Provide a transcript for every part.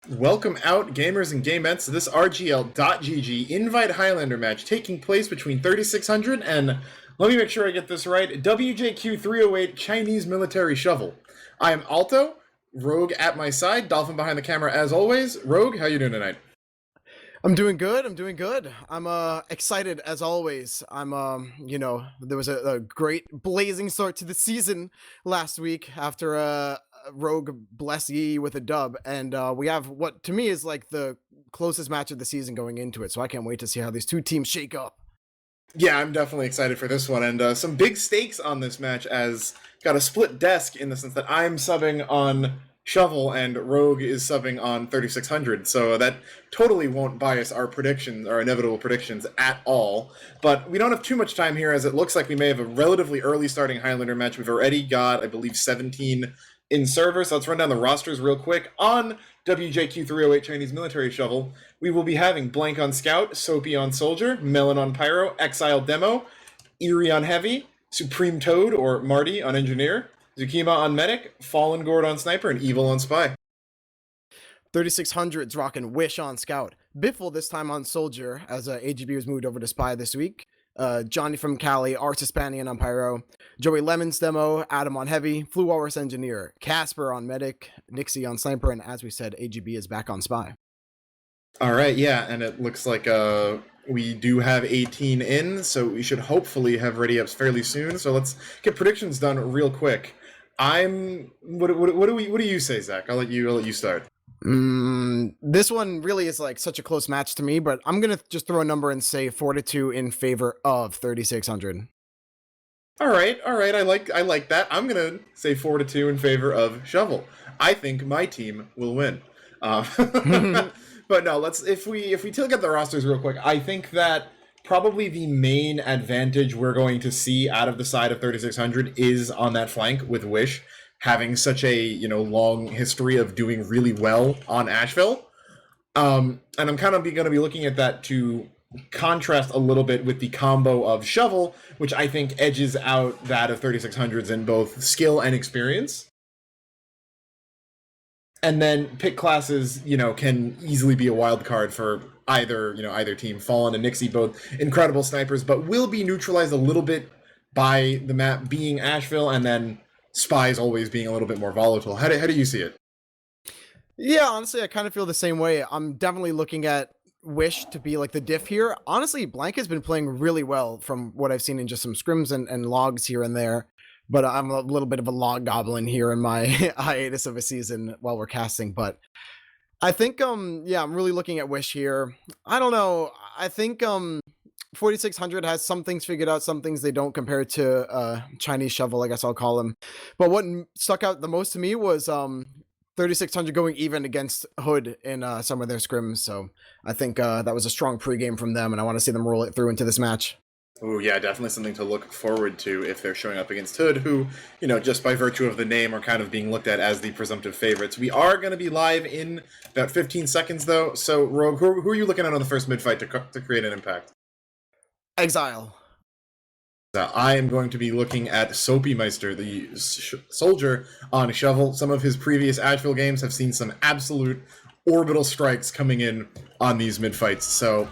Welcome out, gamers and gamettes, to this RGL.GG Invite Highlander match taking place between 3600 and, let me make sure I get this right, WJQ308 Chinese Military Shovel. I am Alto, Rogue at my side, Dolphin behind the camera as always. Rogue, how you doing tonight? I'm doing good. I'm excited as always. There was a great blazing start to the season last week after Rogue bless ye with a dub, and we have what to me is like the closest match of the season going into it. So I can't wait to see how these two teams shake up. Yeah, I'm definitely excited for this one, and some big stakes on this match as got a split desk in the sense that I'm subbing on Shovel and Rogue is subbing on 3600, so that totally won't bias our predictions, our inevitable predictions at all. But we don't have too much time here, as it looks like we may have a relatively early starting Highlander match. We've already got, I believe, 17 in server, so let's run down the rosters real quick. On WJQ308 Chinese Military Shovel, we will be having Blank on Scout, Soapy on Soldier, Melon on Pyro, Exile Demo, Eerie on Heavy, Supreme Toad or Marty on Engineer, Zukima on Medic, Fallen Gord on Sniper, and Evil on Spy. 3600's rocking Wish on Scout. Biffle this time on Soldier, as AGB was moved over to Spy this week. Johnny from Cali, Art Hispanian on Pyro, Joey Lemon's Demo, Adam on Heavy, Flu Walrus Engineer, Casper on Medic, Nixie on Sniper, and as we said, AGB is back on Spy. All right, yeah, and it looks like we do have 18 in, so we should hopefully have ready-ups fairly soon. So let's get predictions done real quick. What do you say, Zach? I'll let you start. This one really is like such a close match to me, but I'm gonna just throw a number and say 4-2 in favor of 3600. All right, I like that. I'm gonna say 4-2 in favor of Shovel. I think my team will win. But no, if we look at the rosters real quick, I think that probably the main advantage we're going to see out of the side of 3600 is on that flank with Wish having such a long history of doing really well on Asheville. And I'm kind of going to be looking at that to contrast a little bit with the combo of Shovel, which I think edges out that of 3600s in both skill and experience. And then pick classes, can easily be a wild card for either team. Fallen and Nixie, both incredible snipers, but will be neutralized a little bit by the map being Asheville, and then Spies always being a little bit more volatile. How do you see it? Yeah, honestly, I kind of feel the same way. I'm definitely looking at Wish to be like the diff here. Honestly, Blank has been playing really well from what I've seen in just some scrims and logs here and there. But I'm a little bit of a log goblin here in my hiatus of a season while we're casting. But I think, I'm really looking at Wish here. I don't know. I think 4600 has some things figured out, some things they don't compared to Chinese Shovel, I guess I'll call him. But what stuck out the most to me was 3600 going even against Hood in some of their scrims. So I think that was a strong pregame from them, and I want to see them roll it through into this match. Oh yeah, definitely something to look forward to if they're showing up against Hood, who, just by virtue of the name are kind of being looked at as the presumptive favorites. We are going to be live in about 15 seconds, though. So, Rogue, who are you looking at on the first mid-fight to create an impact? Exile. I am going to be looking at Soapy Meister, the soldier on Shovel. Some of his previous Asheville games have seen some absolute orbital strikes coming in on these mid-fights, so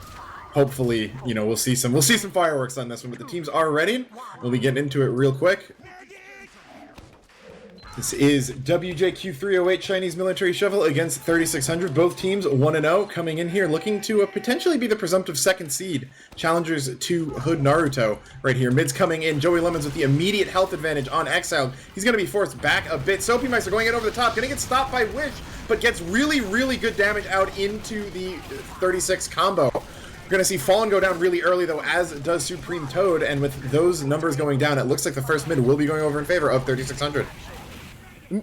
hopefully, we'll see some fireworks on this one, but the teams are ready. We'll be getting into it real quick. This is WJQ308 Chinese Military Shovel against 3600. Both teams 1-0, coming in here looking to potentially be the presumptive second seed. Challengers to Hood Naruto right here. Mid's coming in. Joey Lemons with the immediate health advantage on Exile. He's going to be forced back a bit. Soapy Meister going in over the top. Going to get stopped by Wish, but gets really, really good damage out into the 36 combo. We're going to see Fallen go down really early, though, as does Supreme Toad, and with those numbers going down, it looks like the first mid will be going over in favor of 3600.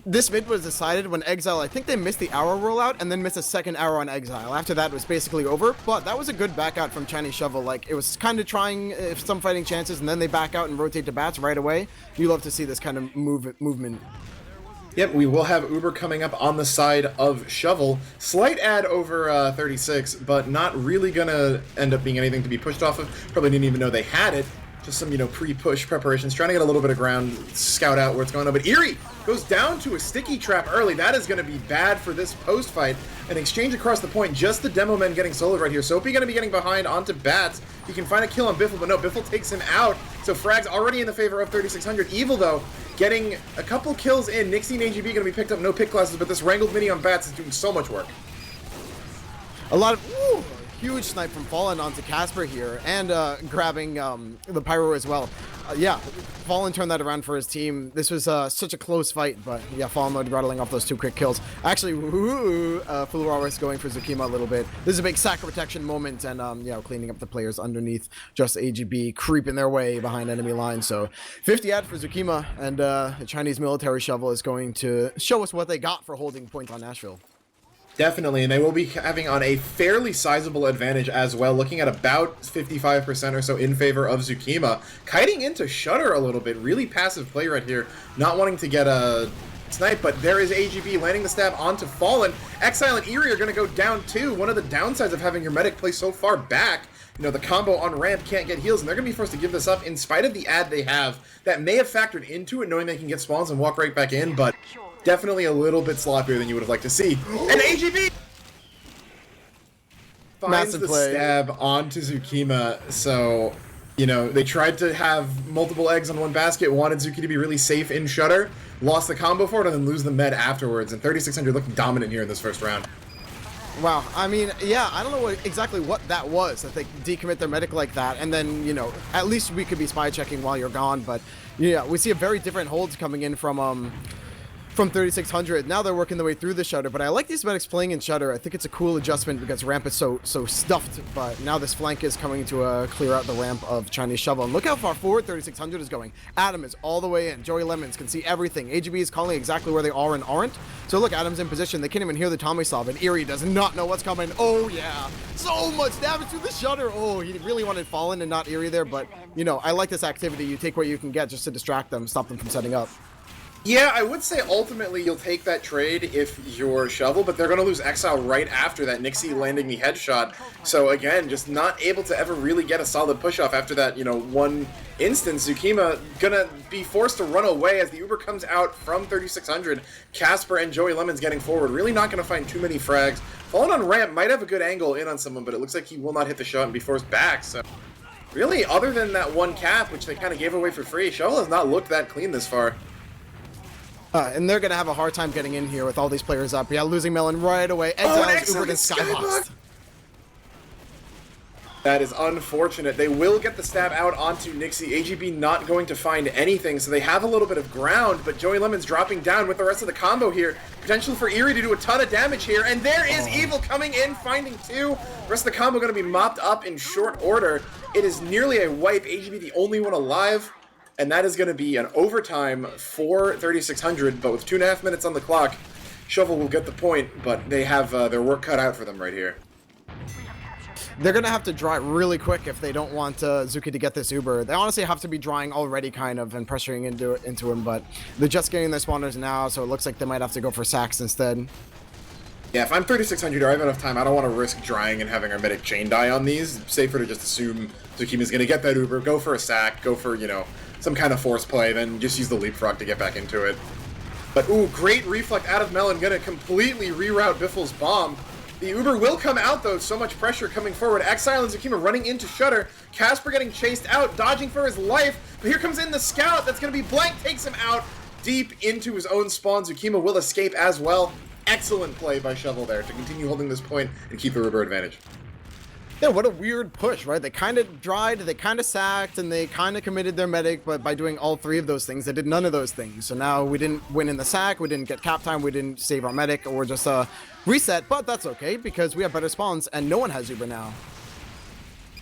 This mid was decided when Exile, I think they missed the arrow rollout and then missed a second arrow on Exile. After that, it was basically over, but that was a good back out from Chinese Shovel. Like, it was kind of trying some fighting chances, and then they back out and rotate to bats right away. You love to see this kind of movement. Yep, we will have Uber coming up on the side of Shovel. Slight ad over 36, but not really going to end up being anything to be pushed off of. Probably didn't even know they had it. Just some, pre-push preparations, trying to get a little bit of ground, scout out where it's going on. But Eerie goes down to a sticky trap early. That is going to be bad for this post-fight. An exchange across the point, just the demo men getting soloed right here. Soapy going to be getting behind onto Bats. He can find a kill on Biffle, but no, Biffle takes him out. So Frag's already in the favor of 3600. Evil, though, getting a couple kills in. Nixie and AGB going to be picked up, no pick classes, but this Wrangled Mini on Bats is doing so much work. A lot of... Ooh. Huge snipe from Fallen onto Casper here, and grabbing the Pyro as well. Yeah, Fallen turned that around for his team. This was such a close fight, but yeah, Fallen rattling off those 2 quick kills. Actually, Fulurawa going for Zukima a little bit. This is a big Sacra protection moment, and cleaning up the players underneath. Just AGB creeping their way behind enemy lines. So 50 ad for Zukima, and the Chinese military shovel is going to show us what they got for holding point on Nashville. Definitely, and they will be having on a fairly sizable advantage as well, looking at about 55% or so in favor of Zukima. Kiting into Shutter a little bit, really passive play right here, not wanting to get a snipe, but there is AGB landing the stab onto Fallen. Exile and Eerie are going to go down too. One of the downsides of having your medic play so far back, the combo on ramp can't get heals, and they're going to be forced to give this up in spite of the ad they have that may have factored into it, knowing they can get spawns and walk right back in, but definitely a little bit sloppier than you would have liked to see. And AGB finds the stab onto Zukima, so, they tried to have multiple eggs on one basket, wanted Zuki to be really safe in Shutter, lost the combo for it, and then lose the med afterwards, and 3600 looked dominant here in this first round. Wow, I mean, yeah, I don't know exactly what that was, that they decommit their medic like that, and then, at least we could be spy checking while you're gone, but, yeah, we see a very different holds coming in from 3600. Now they're working their way through the Shutter, but I like these medics playing in Shutter. I think it's a cool adjustment because ramp is so stuffed, but now this flank is coming to clear out the ramp of Chinese Shovel. And look how far forward 3600 is going. Adam is all the way in. Joey Lemons can see everything. AGB is calling exactly where they are and aren't. So look, Adam's in position. They can't even hear the Tommy Sob, and Eerie does not know what's coming. Oh yeah, so much damage to the Shutter. Oh, he really wanted Fallen and not Eerie there, but I like this activity. You take what you can get just to distract them, stop them from setting up. Yeah, I would say ultimately you'll take that trade if you're Shovel, but they're going to lose Exile right after that, Nixie landing the headshot. So again, just not able to ever really get a solid push-off after that, one instance. Zukima gonna be forced to run away as the Uber comes out from 3600. Casper and Joey Lemons getting forward. Really not going to find too many frags. Fallen on ramp might have a good angle in on someone, but it looks like he will not hit the shot and be forced back. So really, other than that one cap, which they kind of gave away for free, Shovel has not looked that clean this far. And they're going to have a hard time getting in here with all these players up. Yeah, losing Melon right away. Exiles, Uber, and Skybox. That is unfortunate. They will get the stab out onto Nixie. AGB not going to find anything, so they have a little bit of ground, but Joey Lemons dropping down with the rest of the combo here. Potential for Eerie to do a ton of damage here, and there is Evil coming in, finding 2. The rest of the combo going to be mopped up in short order. It is nearly a wipe. AGB the only one alive. And that is going to be an overtime for 3600, but with 2.5 minutes on the clock, Shovel will get the point, but they have their work cut out for them right here. They're going to have to draw it really quick if they don't want Zuki to get this Uber. They honestly have to be drawing already kind of and pressuring into him, but they're just getting their spawners now, so it looks like they might have to go for sacks instead. Yeah, if I'm 3600 or I have enough time, I don't want to risk drying and having our medic chain die on these. It's safer to just assume Zukima's going to get that Uber, go for a sack, go for, some kind of force play, then just use the leapfrog to get back into it. But ooh, great reflect out of Melon, gonna completely reroute Biffle's bomb. The Uber will come out though, so much pressure coming forward. Exile and Zukima running into Shutter. Casper getting chased out, dodging for his life. But here comes in the scout, that's gonna be blank, takes him out deep into his own spawn. Zukima will escape as well. Excellent play by Shovel there to continue holding this point and keep the Uber advantage. Yeah, what a weird push, right? They kind of dried, they kind of sacked, and they kind of committed their medic, but by doing all 3 of those things, they did none of those things. So now we didn't win in the sack, we didn't get cap time, we didn't save our medic, or just reset, but that's okay, because we have better spawns, and no one has Uber now.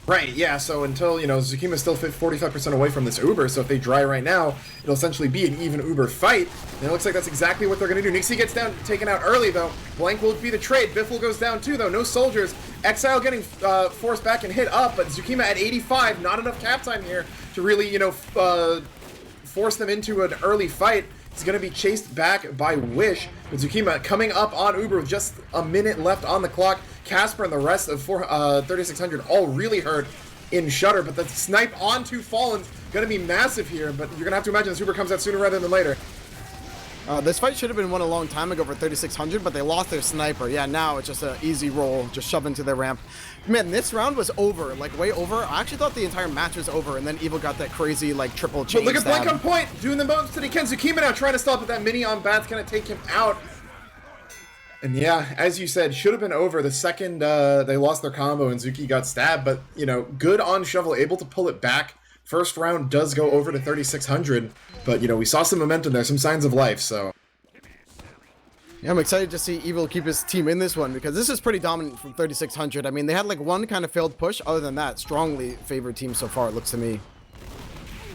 Right, yeah, so until, Zukima's still 45% away from this Uber, so if they dry right now, it'll essentially be an even Uber fight, and it looks like that's exactly what they're going to do. Nixie gets taken out early, though. Blank will be the trade. Biffle goes down, too, though. No soldiers. Exile getting forced back and hit up, but Zukima at 85, not enough cap time here to really, force them into an early fight. He's going to be chased back by Wish, with Zukima coming up on Uber with just a minute left on the clock. Casper and the rest of 3600 all really hurt. in Shutter, but the snipe onto Fallen's gonna be massive here, but you're gonna have to imagine this Uber comes out sooner rather than later. This fight should have been won a long time ago for 3600, but they lost their sniper. Yeah, now it's just an easy roll, just shove into their ramp. Man, this round was over, like way over. I actually thought the entire match was over, and then Evil got that crazy like triple chain But look at stab. Blank on point, doing the most that he can. Tsukima now trying to stop, but that mini on Bat's gonna take him out. And yeah, as you said, should have been over the second they lost their combo and Zuki got stabbed, but you know, good on Shovel, able to pull it back. First round does go over to 3600, but you know, we saw some momentum there, some signs of life, so. Yeah, I'm excited to see Evil keep his team in this one, because this is pretty dominant from 3600. I mean, they had like one kind of failed push. Other than that, strongly favored team so far, it looks to me.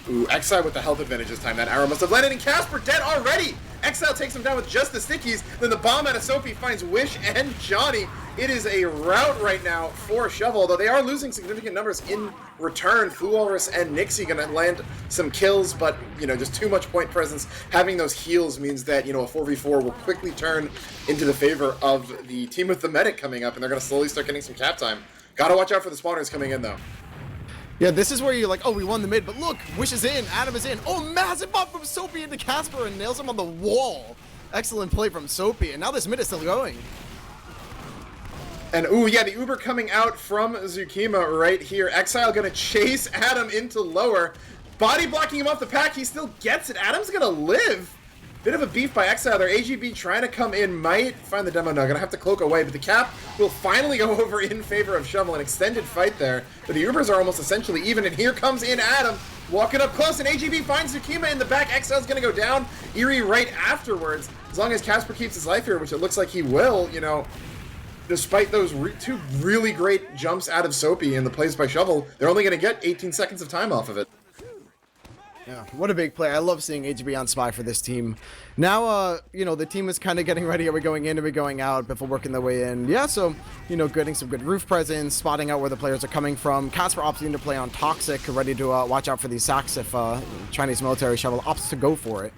Ooh, Exile with the health advantage this time. That arrow must have landed, and Casper dead already! Exile takes him down with just the stickies, then the bomb out of Sophie finds Wish and Johnny. It is a rout right now for Shovel, although they are losing significant numbers in return. Flu Walrus and Nixie gonna land some kills, but, you know, just too much point presence. Having those heals means that, you know, a 4v4 will quickly turn into the favor of the team with the medic coming up, and they're gonna slowly start getting some cap time. Gotta watch out for the spawners coming in, though. Yeah, this is where you're like, oh, we won the mid, but look, Wish is in, Adam is in. Oh, massive bump from Soapy into Casper and nails him on the wall. Excellent play from Soapy, and now this mid is still going. And ooh, yeah, the Uber coming out from Tsukima right here. Exile gonna chase Adam into lower. Body blocking him off the pack, he still gets it. Adam's gonna live. Bit of a beef by Exile there. AGB trying to come in, might find the demo now. Gonna have to cloak away, but the cap will finally go over in favor of Shovel. An extended fight there, but the Ubers are almost essentially even, and here comes in Adam, walking up close, and AGB finds Tsukima in the back. Exile's gonna go down. Eerie right afterwards. As long as Casper keeps his life here, which it looks like he will, you know, despite those two really great jumps out of Soapy and the plays by Shovel, they're only gonna get 18 seconds of time off of it. Yeah, what a big play. I love seeing AGB on Spy for this team. Now, you know, the team is kind of getting ready. Are we going in? Are we going out? Before working their way in. Yeah, so, you know, getting some good roof presence, spotting out where the players are coming from. Casper opting to play on Toxic, ready to watch out for these sacks if Chinese military Shovel opts to go for it.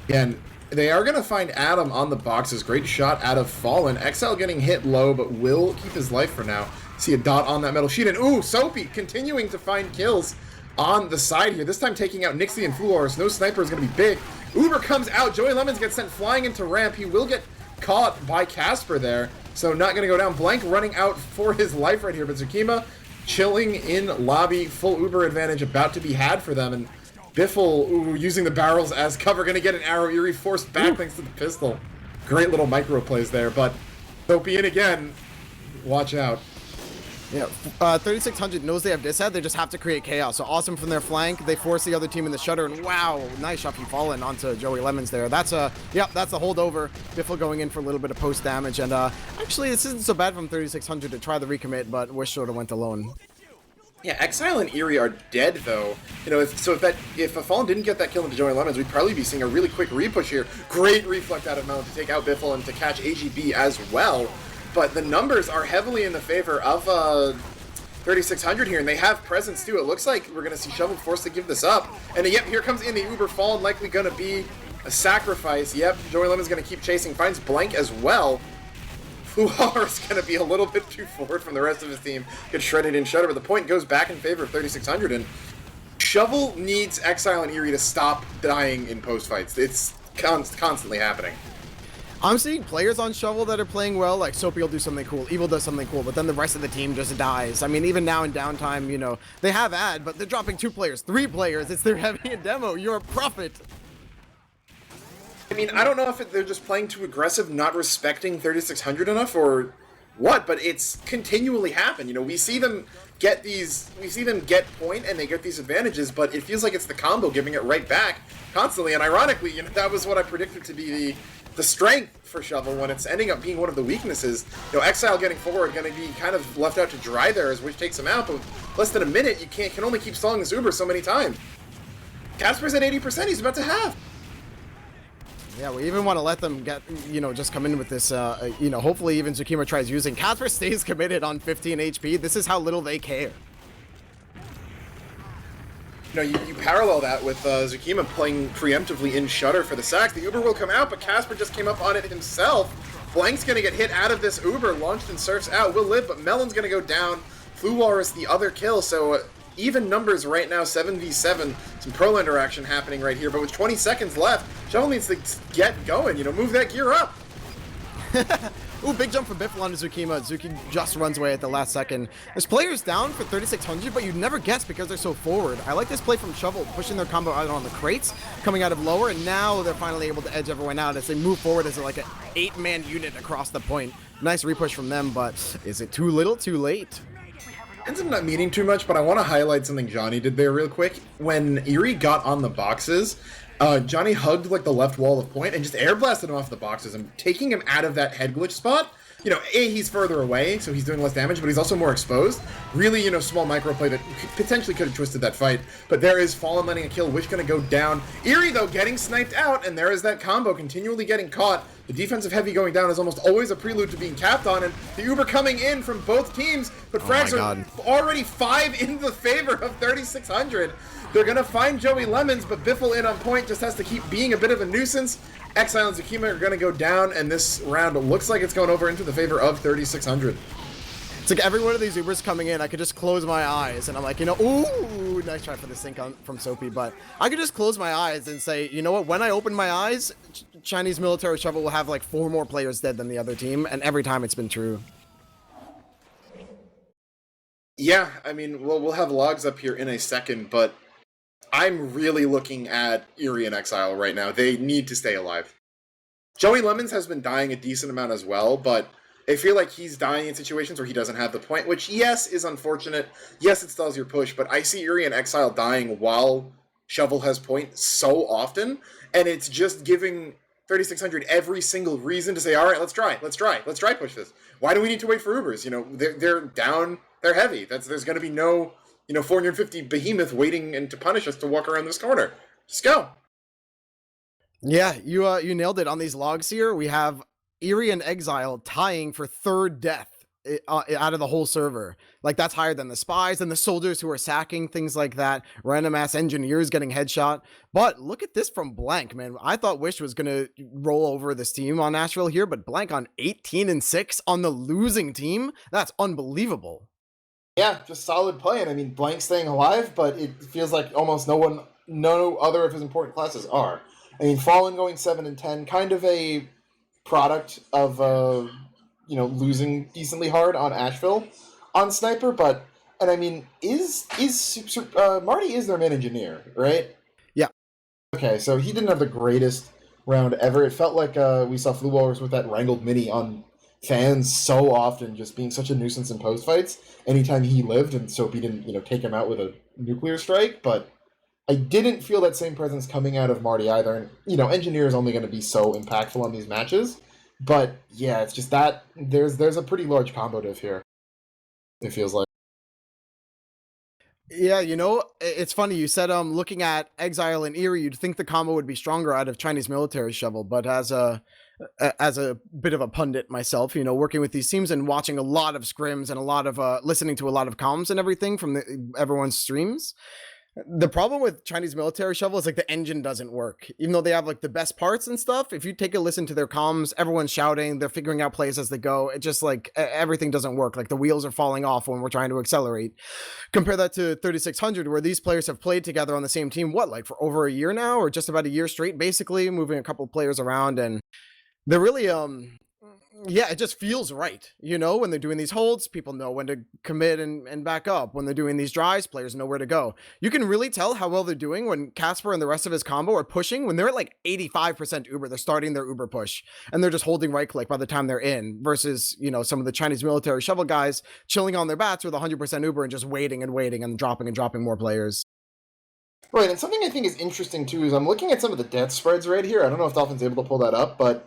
Yeah, and they are going to find Adam on the boxes. Great shot out of Fallen. Exile getting hit low, but will keep his life for now. See a dot on that metal sheet, and ooh, Soapy continuing to find kills on the side here, this time taking out Nixie and Fluors. No sniper is going to be big. Uber comes out. Joey Lemons gets sent flying into ramp. He will get caught by Casper there, so not going to go down. Blank running out for his life right here, but Tsukima chilling in lobby. Full Uber advantage about to be had for them, and Biffle using the barrels as cover. Going to get an arrow. Eerie forced back thanks to the pistol. Great little micro plays there, but Soapy in again. Watch out. Yeah, 3600 knows they have disad, they just have to create chaos. So awesome from their flank. They force the other team in the shutter, and wow, nice shot from Fallen onto Joey Lemons there. That's a, yep, that's a holdover. Biffle going in for a little bit of post damage, and actually this isn't so bad from 3600 to try the recommit, but Wish sort of went alone. Yeah, Exile and Eerie are dead though. You know, if a Fallen didn't get that kill into Joey Lemons, we'd probably be seeing a really quick repush here. Great reflect out of Melon to take out Biffle and to catch AGB as well. But the numbers are heavily in the favor of 3600 here, and they have presence too. It looks like we're going to see Shovel forced to give this up. And yep, here comes in the Uber Fallen, likely going to be a sacrifice. Yep, Joey Lemon's going to keep chasing, finds Blank as well. Fuhar is going to be a little bit too forward from the rest of his team. Gets shredded in Shutter, but the point goes back in favor of 3600, and Shovel needs Exile and Eerie to stop dying in post-fights. It's constantly happening. I'm seeing players on Shovel that are playing well, like Soapy will do something cool, Evil does something cool, but then the rest of the team just dies. I mean, even now in downtime, you know, they have ad, but they're dropping 2 players, 3 players, it's their heavy and demo, you're a prophet. I mean, I don't know if they're just playing too aggressive, not respecting 3600 enough, or what, but it's continually happen. You know, we see them get point and they get these advantages, but it feels like it's the combo giving it right back constantly, and ironically, you know, that was what I predicted to be the strength for Shovel when it's ending up being one of the weaknesses. You know, Exile getting forward, going to be kind of left out to dry there as Wish takes him out, but less than a minute, you can only keep stalling this Uber so many times. Casper's at 80%, he's about to have. Yeah, we even want to let them get, you know, just come in with this, you know, hopefully even Tsukima tries using. Casper stays committed on 15 HP. This is how little they care. You know, you parallel that with Tsukima playing preemptively in Shutter for the sacks. The Uber will come out, but Casper just came up on it himself. Blank's going to get hit out of this Uber, launched and surfs out, will live, but Melon's going to go down. Flu Walrus the other kill, so even numbers right now, 7v7. Some pro interaction happening right here, but with 20 seconds left, Shovel needs to get going, move that gear up. Ooh, big jump from Biffle onto Zukima. Zuki just runs away at the last second. There's players down for 3,600, but you'd never guess because they're so forward. I like this play from Shovel, pushing their combo out on the crates, coming out of lower, and now they're finally able to edge everyone out as they move forward as like an 8-man unit across the point. Nice repush from them, but is it too little, too late? Ends up not meaning too much, but I want to highlight something Johnny did there real quick. When Eerie got on the boxes, Johnny hugged like the left wall of point and just air blasted him off the boxes and taking him out of that head glitch spot. He's further away, so he's doing less damage, but he's also more exposed. Really, small micro play that potentially could have twisted that fight. But there is Fallen letting a kill, Wish gonna go down. Eerie, though, getting sniped out, and there is that combo continually getting caught. The defensive heavy going down is almost always a prelude to being capped on, and the Uber coming in from both teams, but frags are already 5 in the favor of 3,600. They're gonna find Joey Lemons, but Biffle in on point just has to keep being a bit of a nuisance. Exile and Zukima are gonna go down, and this round looks like it's going over into the favor of 3,600. It's like every one of these Ubers coming in, I could just close my eyes, and I'm like, ooh, nice try for the sync from Soapy, but I could just close my eyes and say, you know what, when I open my eyes, Chinese military shovel will have like 4 more players dead than the other team, and every time it's been true. Yeah, I mean, we'll have logs up here in a second, but I'm really looking at Eerie and Exile right now. They need to stay alive. Joey Lemons has been dying a decent amount as well, but I feel like he's dying in situations where he doesn't have the point, which, yes, is unfortunate. Yes, it stalls your push, but I see Eerie and Exile dying while Shovel has point so often, and it's just giving 3,600 every single reason to say, all right, let's try push this. Why do we need to wait for Ubers? They're down, they're heavy. There's going to be no 450 behemoth waiting and to punish us to walk around this corner. Just go. Yeah, you nailed it on these logs here. We have Eerie and Exile tying for 3rd death out of the whole server. Like, that's higher than the spies and the soldiers who are sacking, things like that. Random ass engineers getting headshot. But look at this from Blank, man. I thought Wish was gonna roll over this team on Nashville here, but Blank on 18-6 on the losing team. That's unbelievable. Yeah, just solid play. And I mean, Blank staying alive, but it feels like almost no other of his important classes are. I mean, Fallen going 7-10, kind of a product of losing decently hard on Asheville on Sniper, and I mean, is Marty is their main engineer, right? Yeah. Okay, so he didn't have the greatest round ever. It felt like we saw Flu Walrus with that wrangled mini on fans so often, just being such a nuisance in post fights anytime he lived, and Soapy didn't take him out with a nuclear strike, but I didn't feel that same presence coming out of Marty either. And engineer is only going to be so impactful on these matches, but yeah, it's just that there's a pretty large combo diff here, it feels like. Yeah, it's funny. You said looking at Exile and Eerie, you'd think the combo would be stronger out of Chinese military shovel, but as a bit of a pundit myself, working with these teams and watching a lot of scrims and a lot of listening to a lot of comms and everything from everyone's streams, the problem with Chinese military shovel is like the engine doesn't work. Even though they have like the best parts and stuff, if you take a listen to their comms, everyone's shouting, they're figuring out plays as they go. It just like everything doesn't work. Like the wheels are falling off when we're trying to accelerate. Compare that to 3,600, where these players have played together on the same team, like for over a year now, or just about a year straight, basically, moving a couple of players around, and they're really yeah, it just feels right. When they're doing these holds, people know when to commit and back up. When they're doing these drives, players know where to go. You can really tell how well they're doing when Casper and the rest of his combo are pushing. When they're at like 85% Uber, they're starting their Uber push, and they're just holding right click by the time they're in, versus, some of the Chinese military shovel guys chilling on their bats with 100% Uber and just waiting and dropping more players. Right, and something I think is interesting too is I'm looking at some of the death spreads right here. I don't know if Dolphin's able to pull that up, but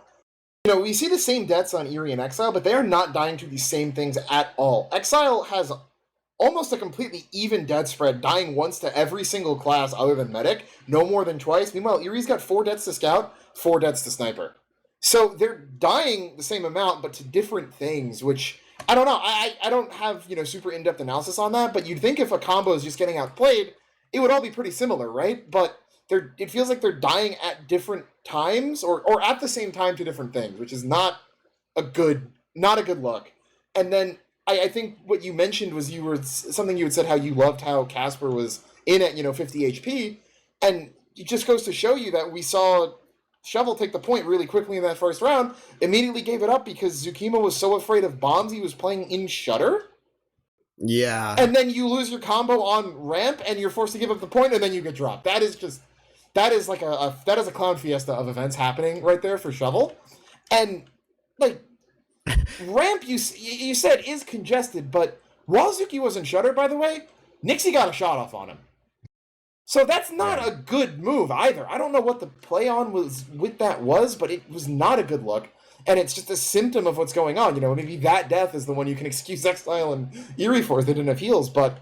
we see the same deaths on Eerie and Exile, but they are not dying to the same things at all. Exile has almost a completely even death spread, dying once to every single class other than Medic, no more than twice. Meanwhile, Eerie's got 4 deaths to Scout, 4 deaths to Sniper. So they're dying the same amount, but to different things, which, I don't know. I don't have, super in-depth analysis on that, but you'd think if a combo is just getting outplayed, it would all be pretty similar, right? But it feels like they're dying at different times or at the same time to different things, which is not a good look. And then I think what you mentioned was something you had said how you loved how Casper was in at 50 HP, and it just goes to show you that we saw Shovel take the point really quickly in that first round, immediately gave it up because Zukima was so afraid of bombs he was playing in Shutter. Yeah. And then you lose your combo on ramp and you're forced to give up the point and then you get dropped. That is like a clown fiesta of events happening right there for Shovel. And like ramp you said is congested, but Wazuki wasn't Shutter, by the way. Nixie got a shot off on him. So that's not a good move either. I don't know what the play on was with that was, but it was not a good look. And it's just a symptom of what's going on. Maybe that death is the one you can excuse Exile and Eerie for if they didn't have heals. But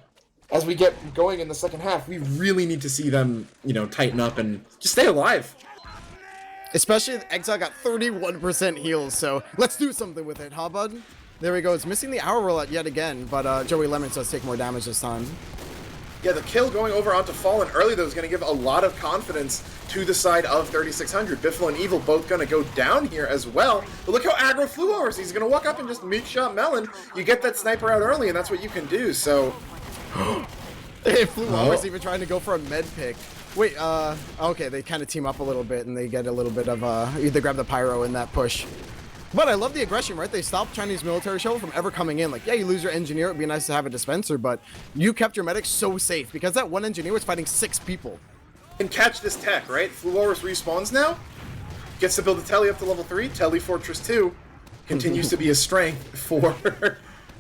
as we get going in the second half, we really need to see them, tighten up and just stay alive. Especially Exile got 31% heals, so let's do something with it, huh, bud? There we go. It's missing the hour roulette yet again, but Joey Lemons does take more damage this time. Yeah, the kill going over onto Fallen early, though, is going to give a lot of confidence to the side of 3600. Biffle and Evil both going to go down here as well. But look how aggro flew over. So he's going to walk up and just meat-shot Melon. You get that sniper out early, and that's what you can do, so... It flew over, even trying to go for a med pick. Wait, okay, they kind of team up a little bit, and they get a little bit of, either grab the Pyro in that push. But I love the aggression, right? They stopped Chinese military Shovel from ever coming in. Like, yeah, you lose your engineer, it'd be nice to have a dispenser, but you kept your medic so safe because that one engineer was fighting 6 people. And catch this tech, right? Fluoris respawns now, gets to build a Telly up to level 3, Telly Fortress 2, continues to be a strength for...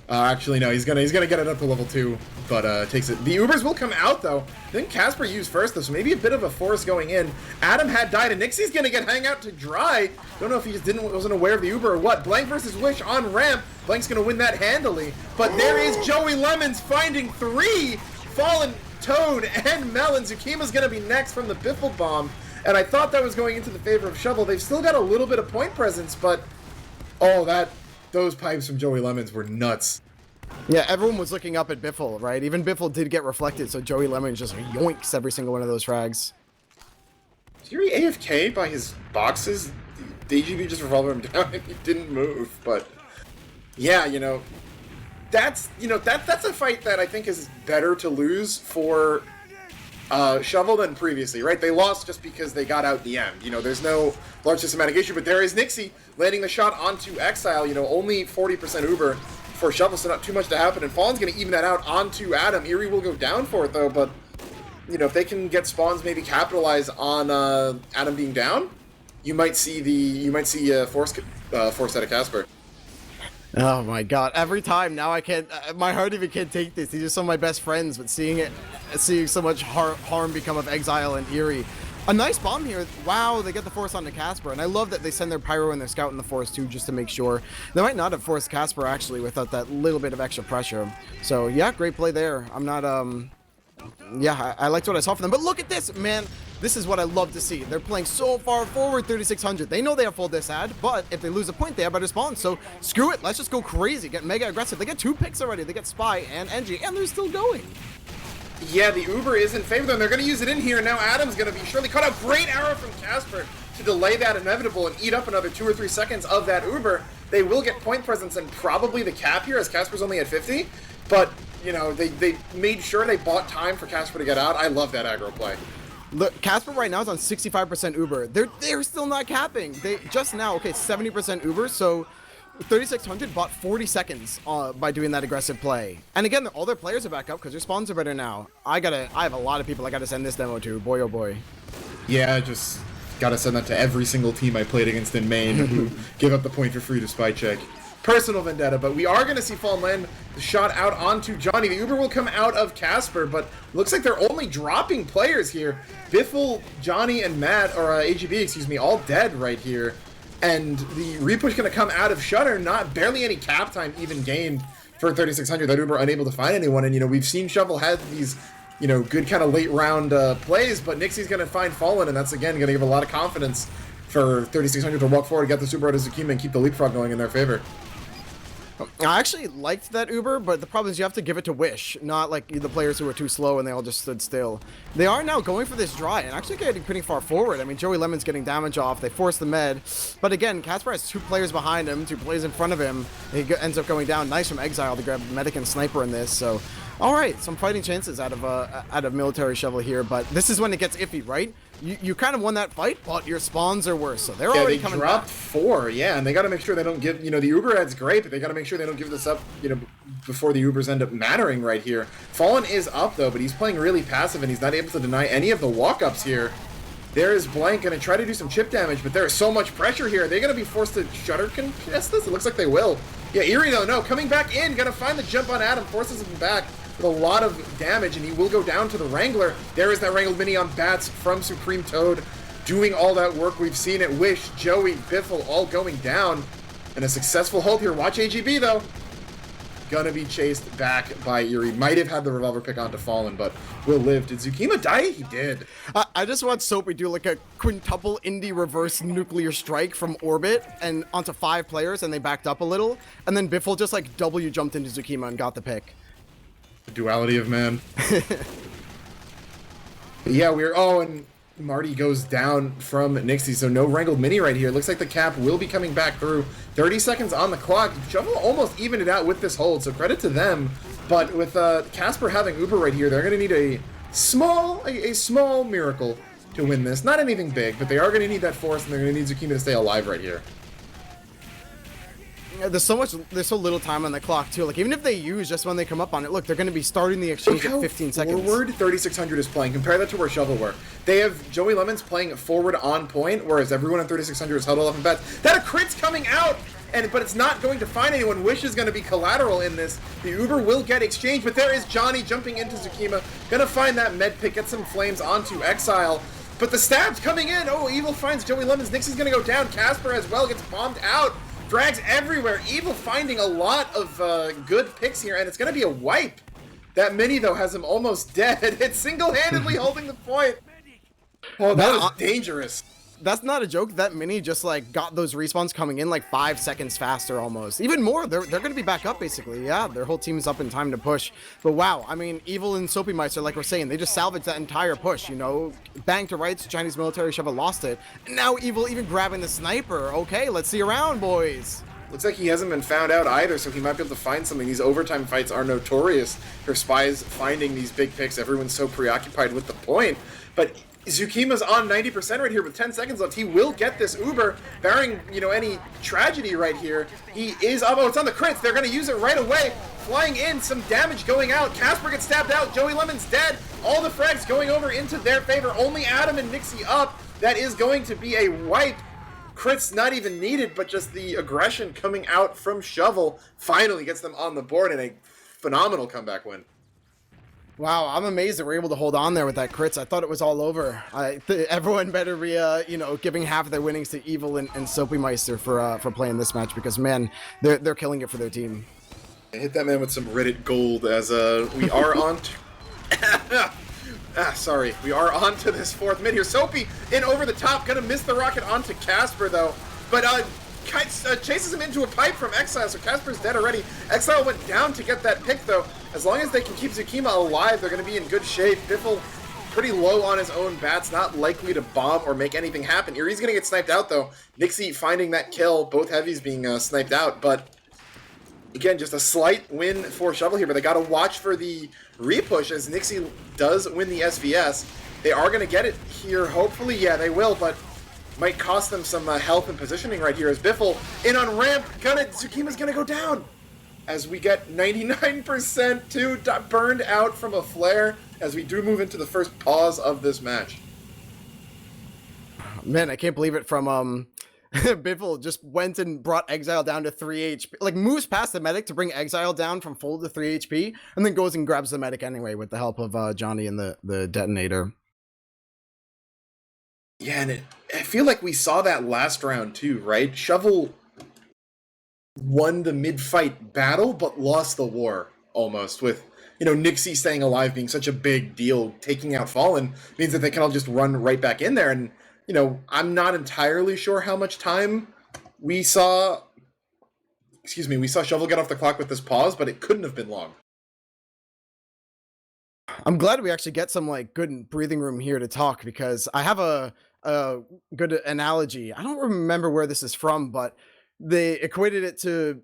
actually, no, he's gonna get it up to level 2, but takes it. The Ubers will come out, though. I think Casper used first, though, so maybe a bit of a force going in. Adam had died, and Nixie's gonna get hang out to dry. Don't know if he just wasn't aware of the Uber or what. Blank versus Wish on ramp. Blank's gonna win that handily, but there is Joey Lemons finding 3 Fallen, Toad, and Melon. Zukima's gonna be next from the Biffle Bomb, and I thought that was going into the favor of Shovel. They've still got a little bit of point presence, but those pipes from Joey Lemons were nuts. Yeah, everyone was looking up at Biffle, right? Even Biffle did get reflected, so Joey Lemons just yoinks every single one of those frags. Is Yuri AFK by his boxes? The AGB just revolved him down and he didn't move, but... Yeah, that's a fight that I think is better to lose for Shovel than previously, right? They lost just because they got out the end. There's no large systematic issue, but there is Nixie landing the shot onto Exile, only 40% Uber for Shovel, so not too much to happen, and Fallen's going to even that out onto Adam. Eerie will go down for it, though, but, if they can get spawns, maybe capitalize on Adam being down, you might see force out of Casper. Oh my god, every time now I can't, my heart even can't take this. These are some of my best friends, but seeing so much harm become of Exile and Eerie. A nice bomb here. Wow, they get the force onto Casper, and I love that they send their Pyro and their Scout in the force too, just to make sure. They might not have forced Casper actually without that little bit of extra pressure. So yeah, great play there. I'm not, yeah, I liked what I saw from them, but look at this, man. This is what I love to see. They're playing so far forward, 3600. They know they have full disad, but if they lose a point, they have better spawn. So screw it. Let's just go crazy. Get mega aggressive. They get 2 picks already. They get Spy and Engie, and they're still going. Yeah, the Uber is in favor of them. They're going to use it in here, and now Adam's going to be surely caught out. Great arrow from Casper to delay that inevitable and eat up another 2 or 3 seconds of that Uber. They will get point presence and probably the cap here, as Casper's only at 50. But, they made sure they bought time for Casper to get out. I love that aggro play. Look, Casper right now is on 65% Uber. They're still not capping. They just now, okay, 70% Uber, so 3600 bought 40 seconds by doing that aggressive play. And again, all their players are back up because their spawns are better now. I have a lot of people I gotta send this demo to. Boy, oh boy. Yeah, I just gotta send that to every single team I played against in main who give up the point for free to spy check. Personal vendetta, but we are gonna see Fallen land the shot out onto Johnny. The Uber will come out of Casper, but looks like they're only dropping players here. Biffle, Johnny, and Matt, or AGB, excuse me, all dead right here. And the repush going to come out of Shutter, barely any cap time even gained for 3600. That Uber unable to find anyone, and we've seen Shovel have these good kind of late round plays, but Nixie's going to find Fallen, and that's again going to give a lot of confidence for 3600 to walk forward, get the Super out of Zukima, and keep the leapfrog going in their favor. I actually liked that Uber, but the problem is you have to give it to Wish, not like the players who were too slow and they all just stood still. They are now going for this dry and actually getting pretty far forward. I mean, Joey Lemon's getting damage off. They force the med, but again, Casper has 2 players behind him, 2 players in front of him. He ends up going down. Nice from Exile to grab Medic and Sniper in this. So, all right, some fighting chances out of Military Shovel here, but this is when it gets iffy, right? You kind of won that fight, but your spawns are worse, so they're already coming back. They dropped 4, yeah, and they got to make sure they don't give, the Uber ad's great, but they got to make sure they don't give this up, before the Ubers end up mattering right here. Fallen is up, though, but he's playing really passive, and he's not able to deny any of the walk-ups here. There is Blank going to try to do some chip damage, but there is so much pressure here. Are they going to be forced to shutter contest this? It looks like they will. Yeah, Eerie, though, no, coming back in, going to find the jump on Adam, forces him back with a lot of damage, and he will go down to the Wrangler. There is that Wrangled Mini on Bats from Supreme Toad, doing all that work. We've seen it. Wish, Joey, Biffle all going down. And a successful hold here. Watch AGB, though. Gonna be chased back by Eerie. Might have had the revolver pick onto Fallen, but will live. Did Zukima die? He did. I just watched Soapy do like a quintuple indie reverse nuclear strike from orbit and onto 5 players, and they backed up a little. And then Biffle just like W jumped into Zukima and got the pick. The duality of man. Yeah, and Marty goes down from Nixie, so no Wrangled Mini right here. Looks like the cap will be coming back through. 30 seconds on the clock. Shovel almost evened it out with this hold, so credit to them. But with Casper having Uber right here, they're going to need a small miracle to win this. Not anything big, but they are going to need that force, and they're going to need Zukima to stay alive right here. There's so little time on the clock too. Like even if they use just when they come up on it, look, they're going to be starting the exchange at 15 seconds. Forward 3600 is playing. Compare that to where Shovel were. They have Joey Lemons playing forward on point, whereas everyone on 3600 is huddled up in bats. That a crit's coming out, but it's not going to find anyone. Wish is going to be collateral in this. The Uber will get exchanged, but there is Johnny jumping into Zukima, going to find that med pick, get some flames onto Exile. But the stab's coming in. Oh, Evil finds Joey Lemons. Nixie's going to go down. Casper as well gets bombed out. Drags everywhere. Evil finding a lot of good picks here, and it's going to be a wipe. That Mini, though, has him almost dead. It's single-handedly holding the point. Oh, that was dangerous. That's not a joke. That Mini just like got those respawns coming in like 5 seconds faster almost. Even more. They're going to be back up basically. Yeah, their whole team is up in time to push. But wow, I mean, Evil and Soapy Meister, like we're saying, they just salvaged that entire push, Bang to rights, Chinese Military Shovel lost it. And now Evil even grabbing the sniper. Okay, let's see you around, boys. Looks like he hasn't been found out either, so he might be able to find something. These overtime fights are notorious for spies finding these big picks. Everyone's so preoccupied with the point. But Zukima's on 90% right here with 10 seconds left. He will get this Uber, barring, any tragedy right here. He is up. Oh, it's on the crits. They're going to use it right away. Flying in, some damage going out. Casper gets stabbed out. Joey Lemon's dead. All the frags going over into their favor. Only Adam and Nixie up. That is going to be a wipe. Crits not even needed, but just the aggression coming out from Shovel finally gets them on the board in a phenomenal comeback win. Wow, I'm amazed that we're able to hold on there with that crits. I thought it was all over. Everyone better be, giving half of their winnings to Evil and Soapy Meister for playing this match because, man, they're killing it for their team. Hit that man with some Reddit gold as we are on... we are on to this 4th mid here. Soapy in over the top, gonna miss the rocket onto Casper, though. But chases him into a pipe from Exile, so Casper's dead already. Exile went down to get that pick, though. As long as they can keep Zukima alive, they're going to be in good shape. Biffle pretty low on his own bats, not likely to bomb or make anything happen. Erie's going to get sniped out, though. Nixie finding that kill, both heavies being sniped out, but again, just a slight win for Shovel here, but they got to watch for the repush as Nixie does win the SVS. They are going to get it here, hopefully. Yeah, they will, but might cost them some health and positioning right here as Biffle in on ramp. Zukima's gonna go down as we get 99% too burned out from a flare as we do move into the first pause of this match. Man, I can't believe it from Biffle just went and brought Exile down to 3 HP. Like moves past the medic to bring Exile down from full to 3 HP and then goes and grabs the medic anyway with the help of Johnny and the detonator. Yeah, and I feel like we saw that last round too, right? Shovel won the mid-fight battle, but lost the war almost with, Nixie staying alive being such a big deal. Taking out Fallen means that they can all just run right back in there. And, I'm not entirely sure how much time we saw excuse me, we saw Shovel get off the clock with this pause, but it couldn't have been long. I'm glad we actually get some like good breathing room here to talk, because I have a good analogy. I don't remember where this is from, but they equated it to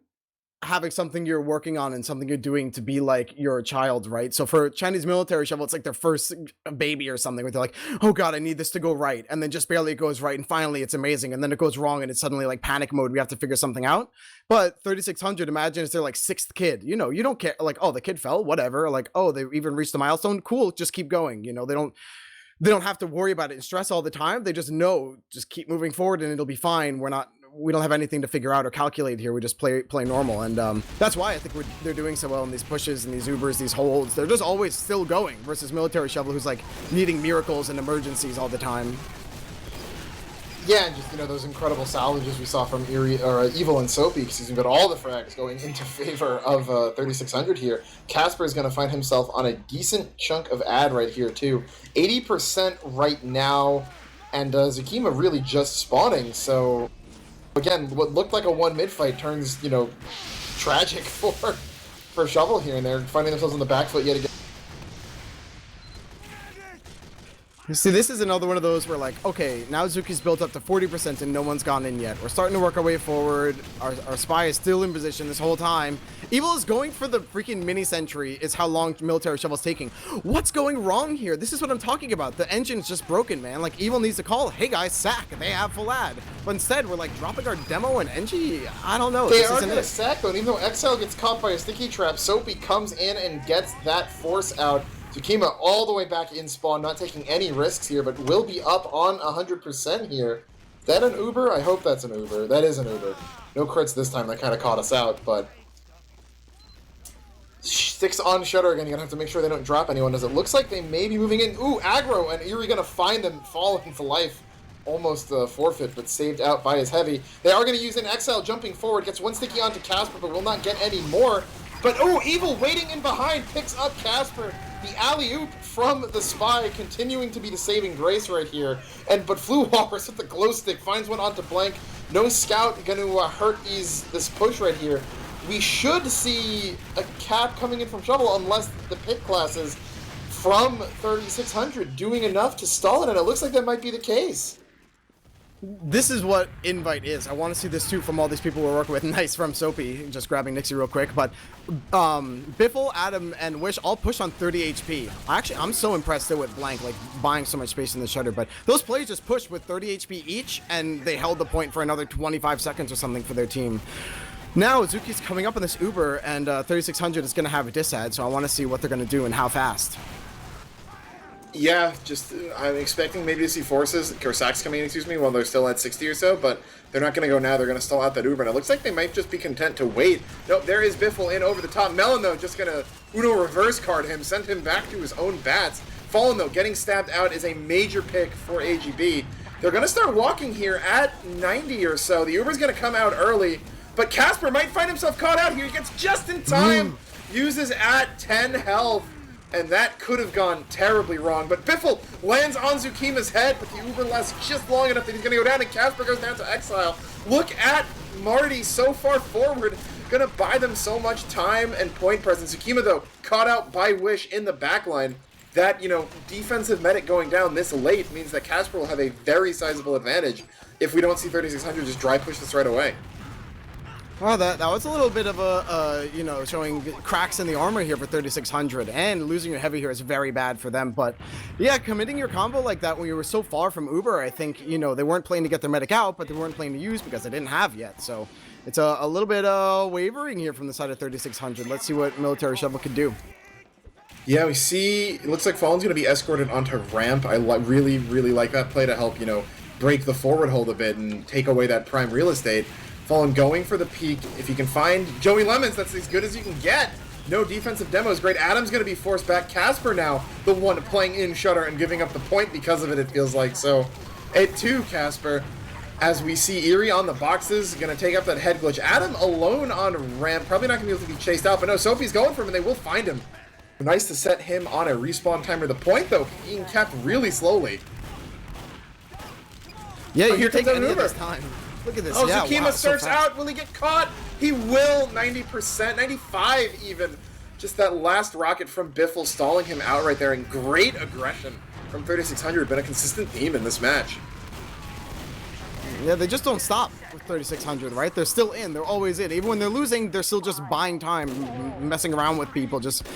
having something you're working on and something you're doing to be like your child, right? So for Chinese military Shovel, it's like their first baby or something where they're like, oh god, I need this to go right, and then just barely it goes right, and finally it's amazing, and then it goes wrong and it's suddenly like panic mode, we have to figure something out. But 3600, imagine it's their like sixth kid, you know, you don't care, like, oh, the kid fell, whatever, like, oh, they even reached the milestone, cool, just keep going, you know, they don't have to worry about it and stress all the time. They just know, just keep moving forward and it'll be fine. We don't have anything to figure out or calculate here. We just play normal, and that's why I think they're doing so well in these pushes and these Ubers, these holds. They're just always still going versus military Shovel, who's like needing miracles and emergencies all the time. Yeah, and just, you know, those incredible salvages we saw from Evil and Soapy, excuse me, but all the frags going into favor of 3600 here. Casper is going to find himself on a decent chunk of ad right here, too. 80% right now, and Zukima really just spawning, so again, what looked like a one mid fight turns, you know, tragic for Shovel here, and they're finding themselves on the back foot yet again. See, this is another one of those where, like, okay, now Zuki's built up to 40% and no one's gone in yet. We're starting to work our way forward. Our spy is still in position this whole time. Evil is going for the freaking mini-sentry is how long military Shovel's taking. What's going wrong here? This is what I'm talking about. The engine's just broken, man. Like, Evil needs to call, hey guys, sack. They have full ad. But instead, we're like dropping our demo and Engie. I don't know. They are going to sack, though. And even though Exile gets caught by a sticky trap, Soapy comes in and gets that force out. Zukima all the way back in spawn, not taking any risks here, but will be up on 100% here. Is that an Uber? I hope that's an Uber. That is an Uber. No crits this time. That kind of caught us out, but sticks on Shutter again. You're going to have to make sure they don't drop anyone, as it looks like they may be moving in. Ooh, aggro, and Eerie going to find them, falling to life. Almost forfeit, but saved out by his heavy. They are going to use an Exile jumping forward. Gets one sticky onto Casper, but will not get any more. But, oh, Evil waiting in behind picks up Casper. The alley-oop from the spy continuing to be the saving grace right here. But Flu Walrus with the glow stick finds one onto Blank. No scout going to hurt this push right here. We should see a cap coming in from Shovel unless the pit classes from 3600 doing enough to stall it, and it looks like that might be the case. This is what Invite is. I want to see this too from all these people we're working with. Nice from Soapy, just grabbing Nixie real quick. But Biffle, Adam, and Wish all push on 30 HP. I'm so impressed still with Blank, like buying so much space in the shutter. But those players just pushed with 30 HP each, and they held the point for another 25 seconds or something for their team. Now Zuki's coming up on this Uber, and 3600 is going to have a disad, so I want to see what they're going to do and how fast. Yeah, just I'm expecting maybe to see forces or sacks coming in, excuse me, while they're still at 60 or so, but they're not going to go now. They're going to stall out that Uber, and it looks like they might just be content to wait. Nope, there is Biffle in over the top. Melon, though, just going to Uno reverse card him, send him back to his own bats. Fallen, though, getting stabbed out is a major pick for AGB. They're going to start walking here at 90 or so. The Uber's going to come out early, but Casper might find himself caught out here. He gets just in time, uses at 10 health. And that could have gone terribly wrong. But Biffle lands on Zukima's head, but the Uber lasts just long enough that he's going to go down, and Casper goes down to Exile. Look at Marty so far forward. Going to buy them so much time and point presence. Zukima, though, caught out by Wish in the backline. That, you know, defensive medic going down this late means that Casper will have a very sizable advantage if we don't see 3600 just dry push this right away. Well, that was a little bit of a, you know, showing cracks in the armor here for 3600, and losing your heavy here is very bad for them. But yeah, committing your combo like that when you were so far from Uber, I think, you know, they weren't playing to get their medic out, but they weren't playing to use because they didn't have yet. So it's a little bit wavering here from the side of 3600. Let's see what military Shovel could do. Yeah, we see, it looks like Fallen's going to be escorted onto ramp. I really, really like that play to help, you know, break the forward hold a bit and take away that prime real estate. Fallen going for the peak. If you can find Joey Lemons, that's as good as you can get. No defensive demo is great. Adam's going to be forced back. Casper now, the one playing in Shutter and giving up the point because of it, it feels like. So, at 2, Casper. As we see Eerie on the boxes, going to take up that head glitch. Adam alone on ramp, probably not going to be able to be chased out, but no, Sophie's going for him and they will find him. Nice to set him on a respawn timer. The point, though, being kept really slowly. Yeah, you take any of this time. Look at this. Oh, Yeah, Zukima wow, so surfs fast. out. Will he get caught? He will. 90%, 95 even. Just that last rocket from Biffle stalling him out right there, and great aggression from 3600. Been a consistent theme in this match. Yeah, they just don't stop with 3600, right? They're still in. They're always in. Even when they're losing, they're still just buying time, messing around with people. Just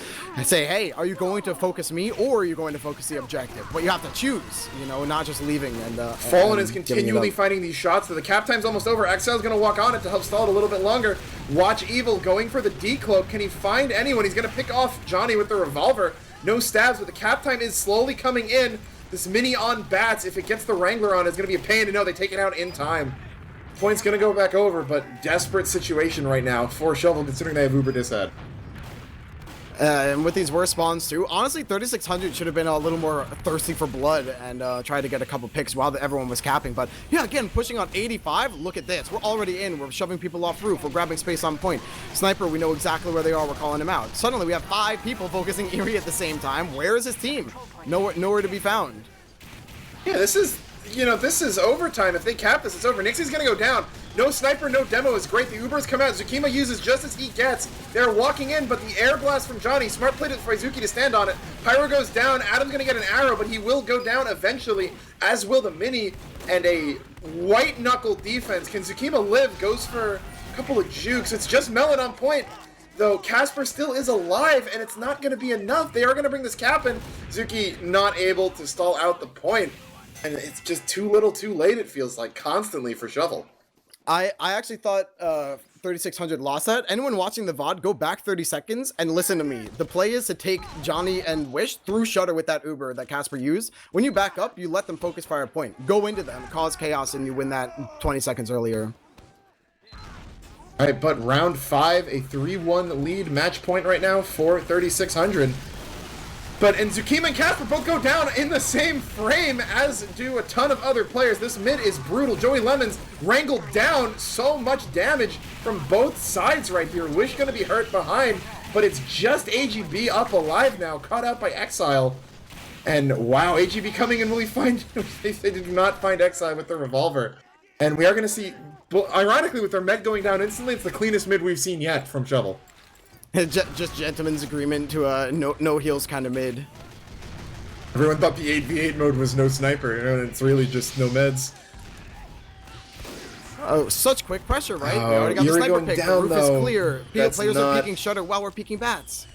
say, hey, are you going to focus me or are you going to focus the objective? But you have to choose, you know, not just leaving. And Fallen and is giving it continually up. finding these shots, but the cap time's almost over. Exile's going to walk on it to help stall it a little bit longer. Watch Evil going for the decloak. Can he find anyone? He's going to pick off Johnny with the revolver. No stabs, but the cap time is slowly coming in. This mini on bats, if it gets the Wrangler on, it's going to be a pain to know they take it out in time. Point's going to go back over, but desperate situation right now for Shovel, considering they have Uber Disad. And with these worst spawns too, honestly, 3600 should have been a little more thirsty for blood and tried to get a couple picks while everyone was capping. But yeah, again, pushing on 85. Look at this. We're already in. We're shoving people off roof. We're grabbing space on point. Sniper, we know exactly where they are. We're calling them out. Suddenly, we have 5 people focusing Eerie at the same time. Where is his team? Nowhere to be found. Yeah, this is overtime. If they cap this, it's over. Nixie's gonna go down. No sniper, no demo is great. The Ubers come out. Zukima uses just as he gets. They're walking in, but the air blast from Johnny. Smart played it for Izuki to stand on it. Pyro goes down. Adam's gonna get an arrow, but he will go down eventually, as will the Mini. And a white knuckle defense. Can Zukima live? Goes for a couple of jukes. It's just Melon on point. Though Casper still is alive, and it's not going to be enough. They are going to bring this cap in. Zuki not able to stall out the point. And it's just too little too late, it feels like, constantly for Shovel. I actually thought 3600 lost that. Anyone watching the VOD, go back 30 seconds and listen to me. The play is to take Johnny and Wish through Shutter with that Uber that Casper used. When you back up, you let them focus fire point. Go into them, cause chaos, and you win that 20 seconds earlier. All right, but round 5, a 3-1 lead match point right now for 3600. And Zukima and Casper both go down in the same frame, as do a ton of other players. This mid is brutal. Joey Lemons wrangled down. So much damage from both sides right here. Wish gonna be hurt behind, but it's just AGB up alive now, caught out by Exile. And wow, AGB coming in, will he find... they did not find Exile with the revolver. And we are gonna see, ironically, with their med going down instantly, it's the cleanest mid we've seen yet from Shovel. Just gentleman's agreement to no heals kind of mid. Everyone thought the 8v8 mode was no sniper, and it's really just no meds. Oh, such quick pressure, right? We Oh, already got the Eerie sniper going pick. down, The roof is though. clear. That's Players not- are peeking Shutter while we're peeking bats.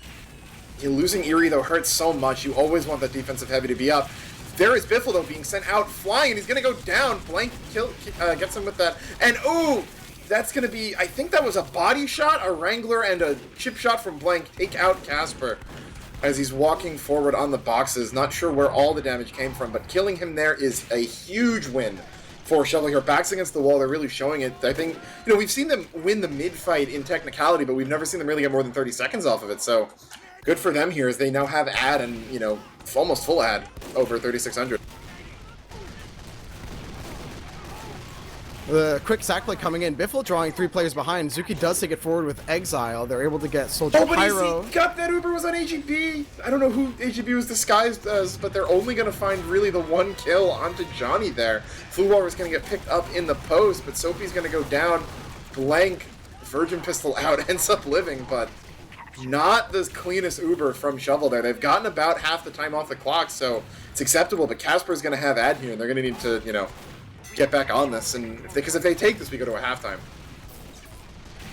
Yeah, losing Eerie, though, hurts so much. You always want that defensive heavy to be up. There is Biffle, though, being sent out flying, and he's going to go down. Blank gets him with that. And, ooh, that's going to be, I think that was a body shot, a Wrangler, and a chip shot from Blank. Take out Casper as he's walking forward on the boxes. Not sure where all the damage came from, but killing him there is a huge win for Shovel here. Backs against the wall, they're really showing it. I think, we've seen them win the mid-fight in technicality, but we've never seen them really get more than 30 seconds off of it, so good for them here as they now have ad and, almost full ad over 3600. The quick sack play coming in. Biffle drawing 3 players behind. Zuki does take it forward with Exile. They're able to get Soldier Oh, but Pyro. he got that Uber was on AGB. I don't know who AGB was disguised as, but they're only going to find really the 1 kill onto Johnny there. Flu Walrus going to get picked up in the post, but Sophie's going to go down. Blank, Virgin Pistol out, ends up living, but not the cleanest Uber from Shovel there. They've gotten about half the time off the clock, so it's acceptable, but Casper's going to have ad here, and they're going to need to, get back on this, and because if they take this, we go to a halftime.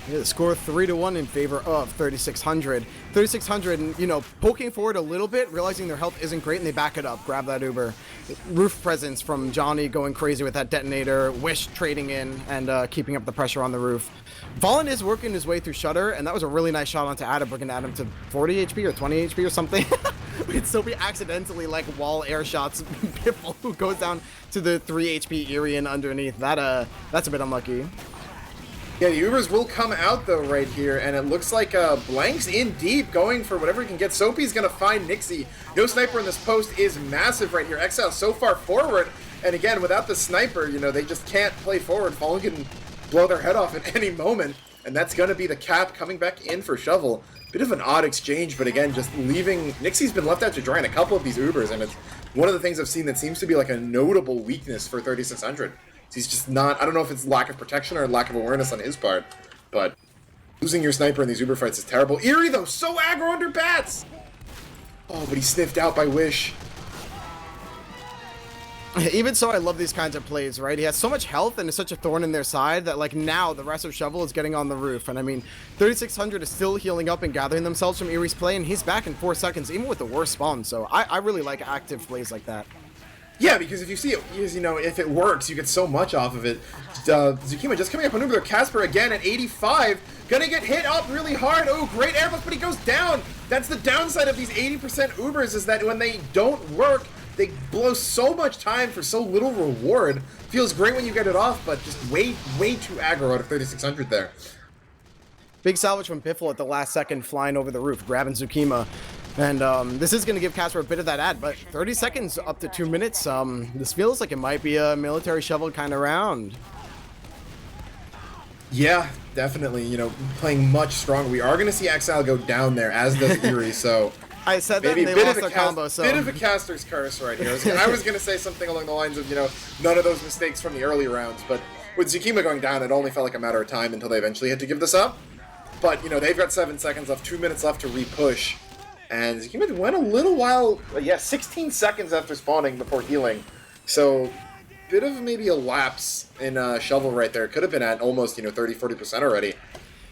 Yeah, the score 3-1 in favor of 3600. 3600, poking forward a little bit, realizing their health isn't great, and they back it up. Grab that Uber. Roof presence from Johnny going crazy with that detonator. Wish trading in and keeping up the pressure on the roof. Fallen is working his way through Shutter, and that was a really nice shot onto Adam, bringing Adam to 40 HP or 20 HP or something. We'd still be accidentally wall air shots Biffle, who goes down to the 3 HP Irian underneath. That's a bit unlucky. Yeah, the Ubers will come out, though, right here, and it looks like Blank's in deep, going for whatever he can get. Soapy's going to find Nixie. No sniper in this post is massive right here. Exile so far forward, and again, without the sniper, they just can't play forward. Fallen can blow their head off at any moment, and that's going to be the cap coming back in for Shovel. Bit of an odd exchange, but again, just leaving... Nixie's been left out to dry in a couple of these Ubers, and it's one of the things I've seen that seems to be a notable weakness for 3600. He's just not. I don't know if it's lack of protection or lack of awareness on his part, but losing your sniper in these Uber fights is terrible. Eerie though, so aggro under bats. Oh, but he's sniffed out by Wish. Even so, I love these kinds of plays, right? He has so much health and is such a thorn in their side that, like, now the rest of Shovel is getting on the roof. And I mean, 3600 is still healing up and gathering themselves from Eerie's play, and he's back in 4 seconds, even with the worst spawn. So I really like active plays like that. Yeah, because if you see it, you know, if it works, you get so much off of it. Zukima just coming up on Uber there. Casper again at 85. Gonna get hit up really hard. Oh, great airbus, but he goes down. That's the downside of these 80% Ubers, is that when they don't work, they blow so much time for so little reward. Feels great when you get it off, but just way too aggro out of 3600 there. Big salvage from Piffle at the last second, flying over the roof, grabbing Zukima. And this is going to give Casper a bit of that ad, but 30 seconds up to 2 minutes. This feels like it might be a military shovel kind of round. Yeah, definitely. You know, playing much stronger. We are going to see Exile go down there, as does Eerie, so... I said that, and they lost their combo, so... Bit of a caster's curse right here. I was going to say something along the lines of, you know, none of those mistakes from the early rounds, but with Zukima going down, it only felt like a matter of time until they eventually had to give this up. But, you know, they've got 7 seconds left, 2 minutes left to re-push. And Zukima went a little while, 16 seconds after spawning before healing. So, bit of maybe a lapse in Shovel right there. Could have been at almost, you know, 30-40% already.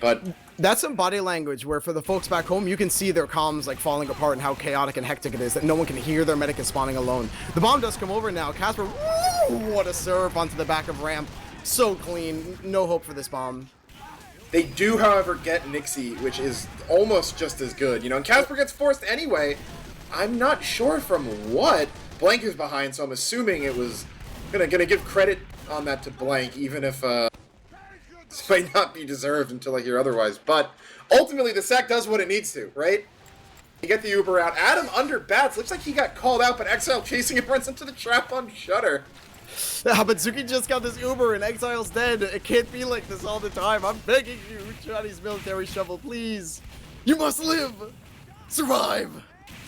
But that's some body language where for the folks back home, you can see their comms like falling apart and how chaotic and hectic it is that no one can hear their medic is spawning alone. The bomb does come over now. Casper, woo, what a serve onto the back of ramp. So clean. No hope for this bomb. They do, however, get Nixie, which is almost just as good. You know, and Casper gets forced anyway. I'm not sure from what. Blank is behind, so I'm assuming it was gonna give credit on that to Blank, even if this might not be deserved until I hear otherwise. But ultimately, the sack does what it needs to, right? You get the Uber out. Adam under bats. Looks like he got called out, but Exile chasing him runs into the trap on Shutter. Yeah, but Zuki just got this Uber and Exile's dead. It can't be like this all the time. I'm begging you, Chinese military shovel, please. You must live. Survive.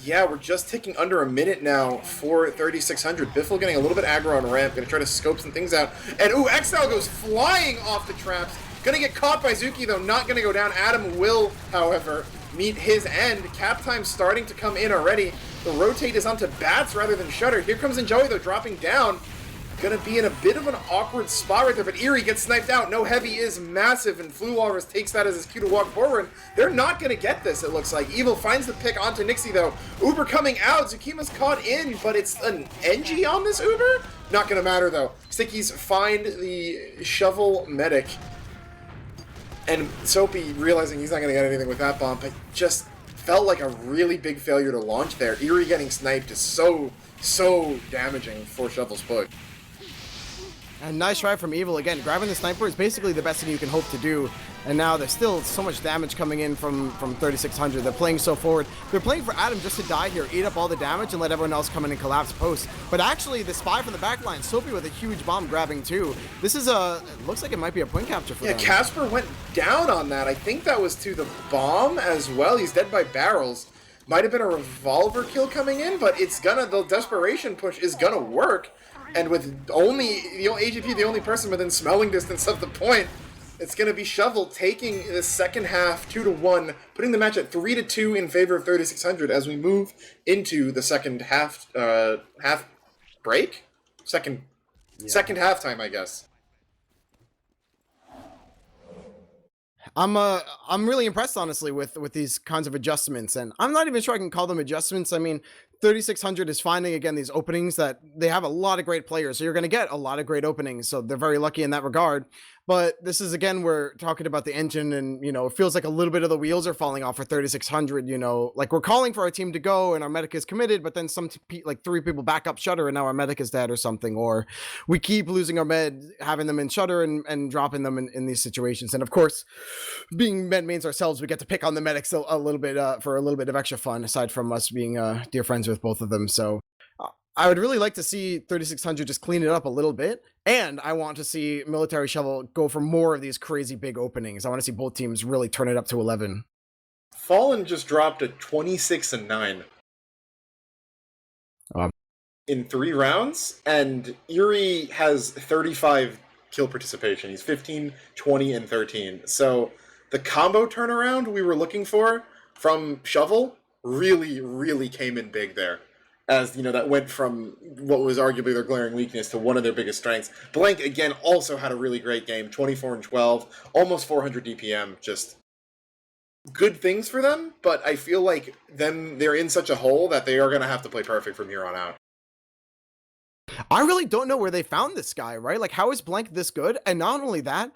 Yeah, we're just ticking under a minute now for 3600. Biffle getting a little bit aggro on ramp. Gonna try to scope some things out. And ooh, Exile goes flying off the traps. Gonna get caught by Zuki, though. Not gonna go down. Adam will, however, meet his end. Cap time starting to come in already. The rotate is onto bats rather than Shutter. Here comes Enjoy, though, dropping down. Gonna be in a bit of an awkward spot right there, but Eerie gets sniped out. No Heavy is massive, and Flu Walrus takes that as his cue to walk forward. They're not gonna get this, it looks like. Evil finds the pick onto Nixie, though. Uber coming out. Zukima's caught in, but it's an NG on this Uber? Not gonna matter, though. Stickies find the Shovel medic. And Soapy, realizing he's not gonna get anything with that bomb, but just felt like a really big failure to launch there. Eerie getting sniped is so damaging for Shovel's push. And nice try from Evil again. Grabbing the sniper is basically the best thing you can hope to do. And now there's still so much damage coming in from 3600. They're playing so forward. They're playing for Adam just to die here, eat up all the damage, and let everyone else come in and collapse post. But actually, the spy from the back line, Soapy with a huge bomb grabbing too. This is it looks like it might be a point capture for them. Yeah, Casper went down on that. I think that was to the bomb as well. He's dead by barrels. Might have been a revolver kill coming in, but the desperation push is gonna work. And with only AGP, the only person within smelling distance of the point, it's going to be Shovel taking the second half 2-1, putting the match at 3-2 in favor of 3600 as we move into the second half break? Second halftime, I guess. I'm really impressed, honestly, with these kinds of adjustments, and I'm not even sure I can call them adjustments. I mean, 3600 is finding again these openings that they have a lot of great players, so you're going to get a lot of great openings. So they're very lucky in that regard. But this is, again, we're talking about the engine, and, you know, it feels like a little bit of the wheels are falling off for 3600. You know, like we're calling for our team to go and our medic is committed, but then like 3 people back up Shutter and now our medic is dead or something, or we keep losing our med, having them in Shutter and dropping them in these situations. And of course, being med mains ourselves, we get to pick on the medics a little bit for a little bit of extra fun, aside from us being dear friends with both of them. So I would really like to see 3600 just clean it up a little bit, and I want to see Military Shovel go for more of these crazy big openings. I want to see both teams really turn it up to 11. Fallen just dropped a 26-9. in 3 rounds, and Yuri has 35 kill participation. He's 15, 20, and 13. So the combo turnaround we were looking for from Shovel really, really came in big there. As, you know, that went from what was arguably their glaring weakness to one of their biggest strengths. Blank, again, also had a really great game. 24 and 12, almost 400 DPM. Just good things for them, but I feel like they're in such a hole that they are going to have to play perfect from here on out. I really don't know where they found this guy, right? Like, how is Blank this good? And not only that,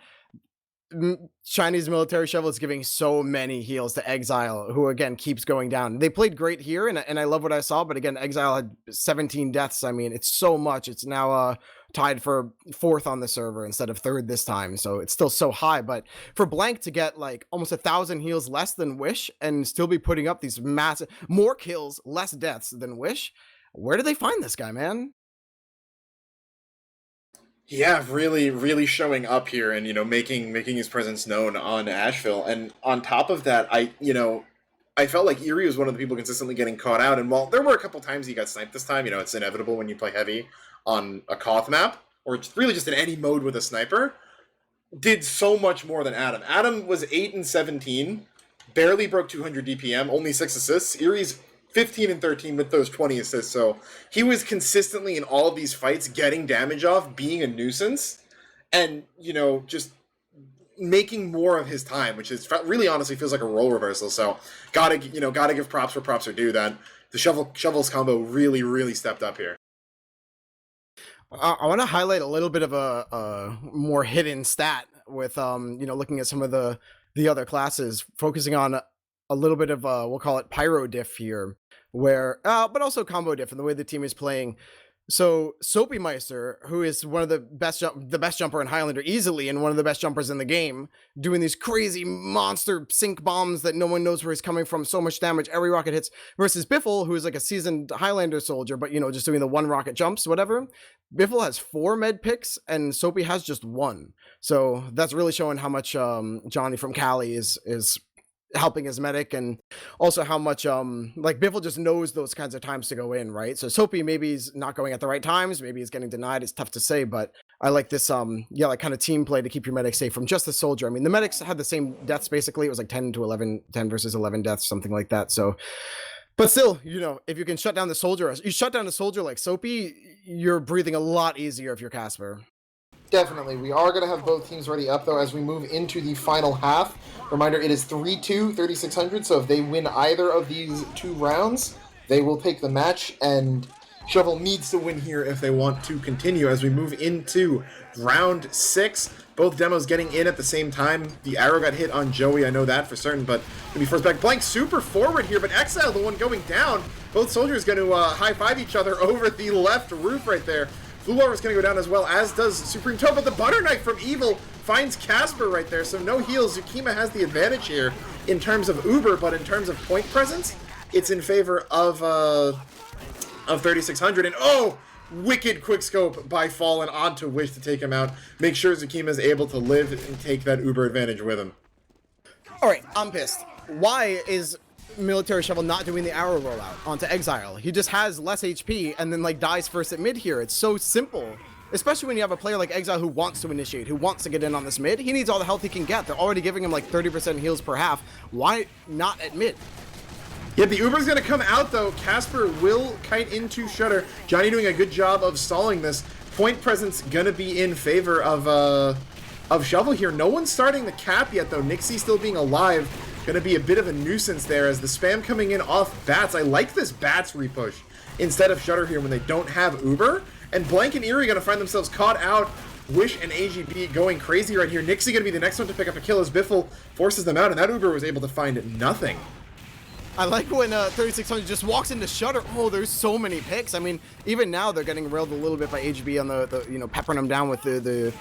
Chinese military shovel is giving so many heals to Exile, who again keeps going down. They played great here, and I love what I saw, but again, Exile had 17 deaths. I mean, it's so much. It's now tied for 4th on the server instead of 3rd this time, so it's still so high. But for Blank to get like almost 1,000 heals less than Wish and still be putting up these massive, more kills, less deaths than Wish, where did they find this guy, man? Yeah, really, really showing up here and, you know, making his presence known on Asheville. And on top of that, I felt like Erie was one of the people consistently getting caught out. And while there were a couple times he got sniped this time, you know, it's inevitable when you play heavy on a Koth map, or really just in any mode with a sniper, did so much more than Adam. Adam was 8 and 17, barely broke 200 DPM, only 6 assists. Erie's 15 and 13 with those 20 assists, so he was consistently in all of these fights getting damage off, being a nuisance, and, you know, just making more of his time, which is really honestly feels like a role reversal. So gotta give props where props are due. That the shovels combo really, really stepped up here. I want to highlight a little bit of a more hidden stat with looking at some of the other classes, focusing on a little bit of we'll call it pyro diff here, where but also combo diff and the way the team is playing. So Soapy Meister, who is one of the best jumper in Highlander easily, and one of the best jumpers in the game, doing these crazy monster sync bombs that no one knows where he's coming from, so much damage, every rocket hits, versus Biffle, who is like a seasoned Highlander soldier, but, you know, just doing the 1 rocket jumps, whatever. Biffle has 4 med picks, and Soapy has just 1. So that's really showing how much Johnny from Cali is helping his medic, and also how much like Biffle just knows those kinds of times to go in, right? So Soapy maybe he's not going at the right times, maybe he's getting denied, it's tough to say, but I like this like kind of team play to keep your medic safe from just the soldier. I mean, the medics had the same deaths basically. It was like 10 versus 11 deaths, something like that. So, but still, you know, if you can shut down the soldier, you shut down a soldier like Soapy, you're breathing a lot easier if you're Casper. Definitely. We are going to have both teams ready up, though, as we move into the final half. Reminder, it is 3-2, 3,600, so if they win either of these 2 rounds, they will take the match, and Shovel needs to win here if they want to continue as we move into round 6. Both demos getting in at the same time. The arrow got hit on Joey, I know that for certain, but gonna be first back. Blank super forward here, but Exile, the one going down. Both soldiers going to high-five each other over the left roof right there. Blue Warrior's going to go down as well, as does Supreme Toe, but the Butter Knife from Evil finds Casper right there, so no heals. Zukima has the advantage here in terms of Uber, but in terms of point presence, it's in favor of 3,600, and oh! Wicked quick scope by Fallen onto Wish to take him out. Make sure Zukima is able to live and take that Uber advantage with him. Alright, I'm pissed. Why is Military Shovel not doing the arrow rollout onto Exile? He just has less HP and then like dies first at mid here. It's so simple. Especially when you have a player like Exile who wants to initiate, who wants to get in on this mid. He needs all the health he can get. They're already giving him like 30% heals per half. Why not at mid? Yeah, the Uber's going to come out, though. Casper will kite into Shutter. Johnny doing a good job of stalling this. Point presence going to be in favor of Shovel here. No one's starting the cap yet, though. Nixie still being alive. Going to be a bit of a nuisance there as the spam coming in off Bats. I like this Bats repush instead of Shutter here when they don't have Uber. And Blank and Eerie going to find themselves caught out. Wish and AGB going crazy right here. Nixie going to be the next one to pick up a kill as Biffle forces them out, and that Uber was able to find nothing. I like when 3,600 just walks into Shutter. Oh, there's so many picks. I mean, even now they're getting railed a little bit by HB on the peppering them down with the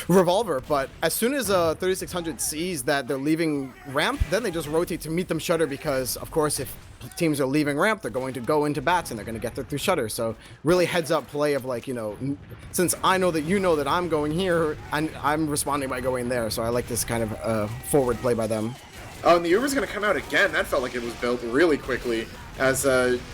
revolver. But as soon as 3,600 sees that they're leaving ramp, then they just rotate to meet them Shutter, because, of course, if teams are leaving ramp, they're going to go into Bats and they're going to get there through Shutter. So really heads up play of like, since I know that you know that I'm going here, I'm responding by going there. So I like this kind of forward play by them. Oh, and the Uber's going to come out again. That felt like it was built really quickly. as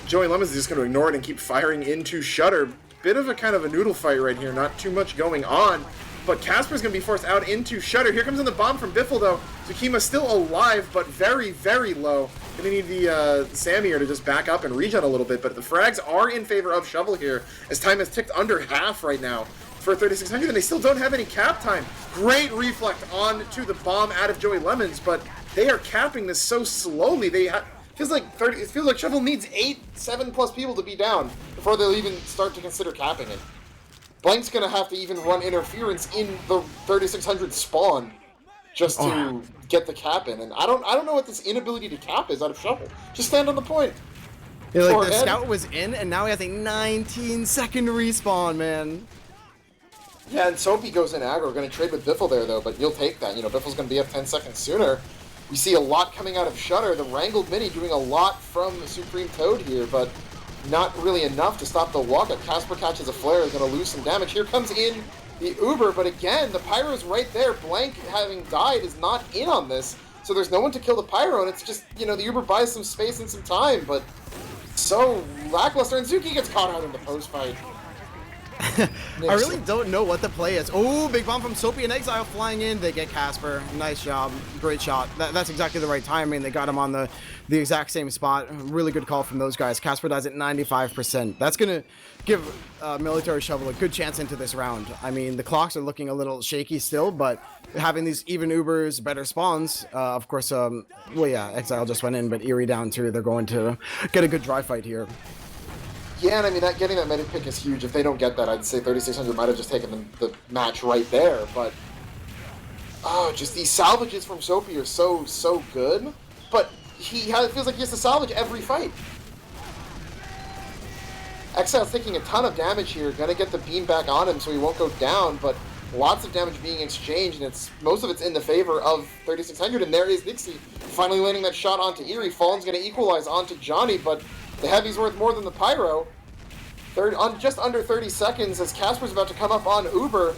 Joey Lemons is just going to ignore it and keep firing into Shutter. Bit of a kind of a noodle fight right here, not too much going on. But Casper's going to be forced out into Shutter. Here comes in the bomb from Biffle, though. Tsukima's still alive, but very, very low. Going to need the Sammy here to just back up and regen a little bit. But the frags are in favor of Shovel here, as time has ticked under half right now for 3600, and they still don't have any cap time. Great reflect onto the bomb out of Joey Lemons, but they are capping this so slowly. It feels like Shovel needs 7+ people to be down before they'll even start to consider capping it. Blank's gonna have to even run interference in the 3600 spawn just to get the cap in, and I don't know what this inability to cap is out of Shovel. Just stand on the point. Yeah, like the scout was in, and now he has a 19-second respawn, man. Yeah, and Soapy goes in aggro. We're gonna trade with Biffle there though, but you'll take that. You know, Biffle's gonna be up 10 seconds sooner. We see a lot coming out of Shutter. The Wrangled Mini doing a lot from Supreme Toad here, but not really enough to stop the walk-up. Casper catches a flare, is going to lose some damage. Here comes in the Uber, but again, the Pyro's right there. Blank, having died, is not in on this, so there's no one to kill the Pyro, and it's just, you know, the Uber buys some space and some time, but so lackluster, and Zuki gets caught out in the post-fight. I really don't know what the play is. Oh, big bomb from Soapy and Exile flying in. They get Casper. Nice job. Great shot. That's exactly the right timing. They got him on the exact same spot. Really good call from those guys. Casper dies at 95%. That's going to give Military Shovel a good chance into this round. I mean, the clocks are looking a little shaky still, but having these even Ubers, better spawns, of course, well, yeah, Exile just went in, but Eerie down too. They're going to get a good dry fight here. Yeah, and I mean, getting that medic pick is huge. If they don't get that, I'd say 3600 might have just taken the match right there. But, just these salvages from Soapy are so good. But it feels like he has to salvage every fight. Exile's taking a ton of damage here. Gonna get the beam back on him so he won't go down, but lots of damage being exchanged, and most of it's in the favor of 3600. And there is Nixie finally landing that shot onto Eerie. Fallen's gonna equalize onto Johnny, but the Heavy's worth more than the Pyro. Just under 30 seconds as Casper's about to come up on Uber.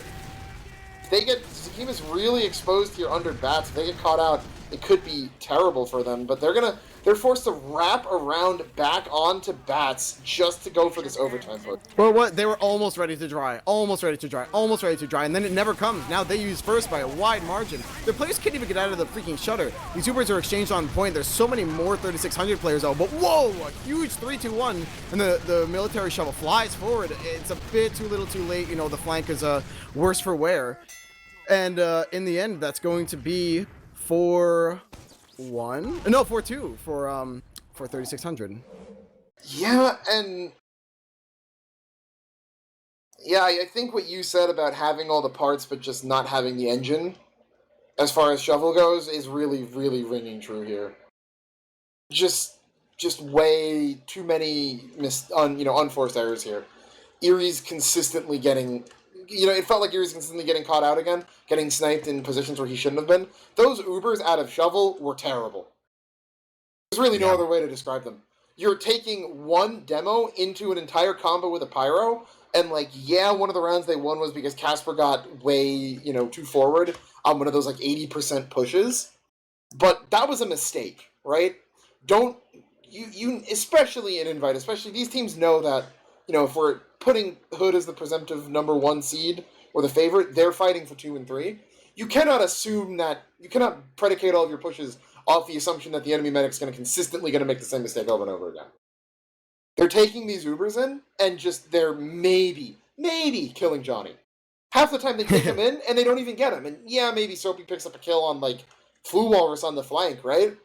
If they get Tsukima's really exposed here under bats. If they get caught out, it could be terrible for them. But they're forced to wrap around back onto bats just to go for this overtime push. Well, what? They were almost ready to dry, and then it never comes. Now they use first by a wide margin. Their players can't even get out of the freaking Shutter. These Ubers are exchanged on point. There's so many more 3600 players out, but whoa, a huge 3-2-1, and the Military Shovel flies forward. It's a bit too little too late. You know, the flank is worse for wear. And in the end, that's going to be 4-2 for 3600. Yeah, and yeah, I think what you said about having all the parts but just not having the engine, as far as Shovel goes, is really, really ringing true here. Just way too many unforced errors here. Eerie's consistently getting, it felt like Eerie's consistently getting caught out again, getting sniped in positions where he shouldn't have been. Those Ubers out of Shovel were terrible. There's really no other way to describe them. You're taking one demo into an entire combo with a Pyro, and one of the rounds they won was because Casper got way, too forward on one of those 80% pushes. But that was a mistake, right? You especially in Invite, especially these teams know that, if we're putting Hood as the presumptive number 1 seed or the favorite, they're fighting for 2 and 3. You cannot predicate all of your pushes off the assumption that the enemy medic's going to consistently make the same mistake over and over again. They're taking these Ubers in, and they're maybe killing Johnny. Half the time they take him in, and they don't even get him. And yeah, maybe Soapy picks up a kill on, Flu Walrus on the flank, right?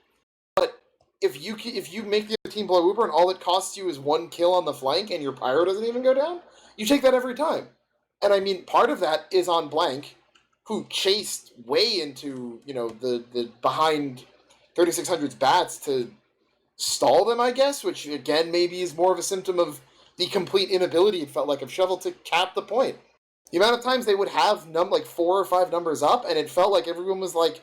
But if you make the other team blow Uber and all it costs you is 1 kill on the flank and your Pyro doesn't even go down, you take that every time. And I mean, part of that is on Blank, who chased way into, the behind 3600's bats to stall them, I guess, which again maybe is more of a symptom of the complete inability, it felt like, of Shovel to cap the point. The amount of times they would have 4 or 5 numbers up, and it felt like everyone was like,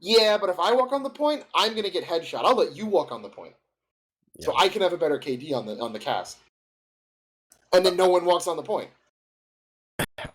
yeah, but if I walk on the point, I'm going to get headshot. I'll let you walk on the point. Yeah. So I can have a better KD on the cast. And then no one walks on the point.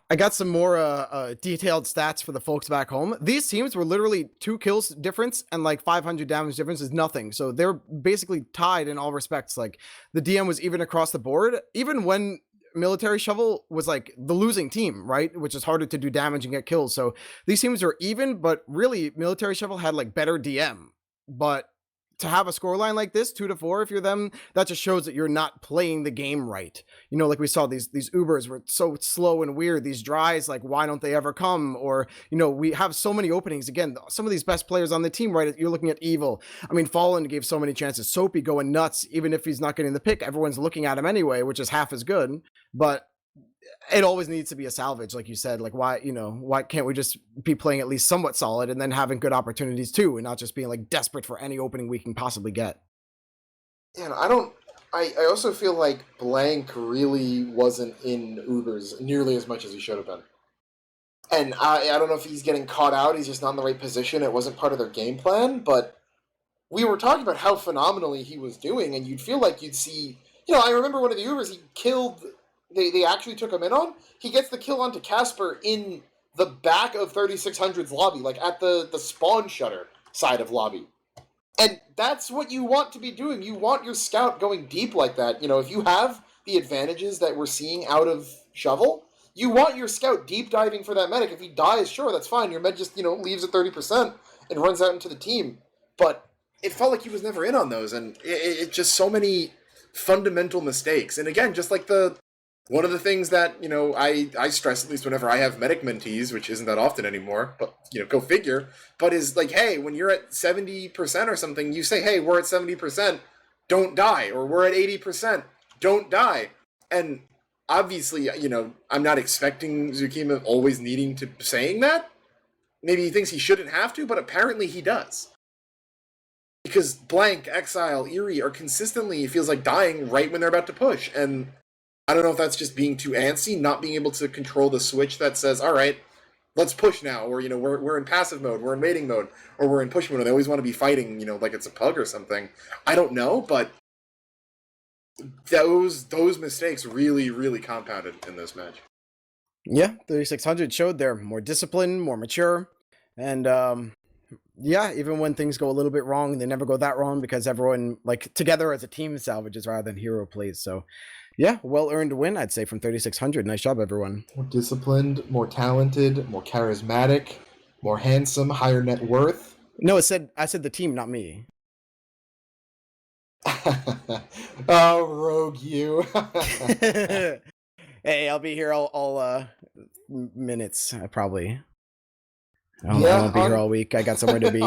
I got some more detailed stats for the folks back home. These teams were literally 2 kills difference and like 500 damage difference is nothing. So they're basically tied in all respects. Like the DM was even across the board, even when Military Shovel was like the losing team, right? Which is harder to do damage and get kills. So these teams are even, but really Military Shovel had like better DM. But to have a scoreline like this, 2-4, if you're them, that just shows that you're not playing the game right. You know, like we saw these Ubers were so slow and weird. These dries, like why don't they ever come? Or, you know, we have so many openings. Again, some of these best players on the team, right? You're looking at Evil. I mean, Fallen gave so many chances. Soapy going nuts, even if he's not getting the pick, everyone's looking at him anyway, which is half as good. But it always needs to be a salvage, like you said. Like why can't we just be playing at least somewhat solid and then having good opportunities too, and not just being like desperate for any opening we can possibly get? Yeah, I also feel like Blank really wasn't in Ubers nearly as much as he should have been. And I don't know if he's getting caught out, he's just not in the right position, it wasn't part of their game plan, but we were talking about how phenomenally he was doing, and you'd feel like you'd see... I remember one of the Ubers he killed... They actually took him in on. He gets the kill onto Casper in the back of 3600's lobby, like at the spawn shutter side of lobby. And that's what you want to be doing. You want your scout going deep like that. If you have the advantages that we're seeing out of Shovel, you want your scout deep diving for that medic. If he dies, sure, that's fine. Your med just, leaves at 30% and runs out into the team. But it felt like he was never in on those, and it just so many fundamental mistakes. And again, just like one of the things that, I stress, at least whenever I have medic mentees, which isn't that often anymore, but, go figure, but is like, hey, when you're at 70% or something, you say, hey, we're at 70%, don't die, or we're at 80%, don't die. And obviously, I'm not expecting Zukima always needing to saying that. Maybe he thinks he shouldn't have to, but apparently he does. Because Blank, Exile, Eerie are consistently, it feels like, dying right when they're about to push, and I don't know if that's just being too antsy, not being able to control the switch that says, all right, let's push now, or, we're in passive mode, we're in waiting mode, or we're in push mode, and they always want to be fighting, like it's a pug or something. I don't know, but those mistakes really, really compounded in this match. Yeah, 3600 showed they're more disciplined, more mature, and yeah, even when things go a little bit wrong, they never go that wrong because everyone, like, together as a team salvages rather than hero plays. So yeah, well-earned win, I'd say, from 3600. Nice job, everyone. More disciplined, more talented, more charismatic, more handsome, higher net worth. No, I said the team, not me. Oh, Rogue, you. Hey, I'll be here all minutes, probably. I won't be here all week. I got somewhere to be.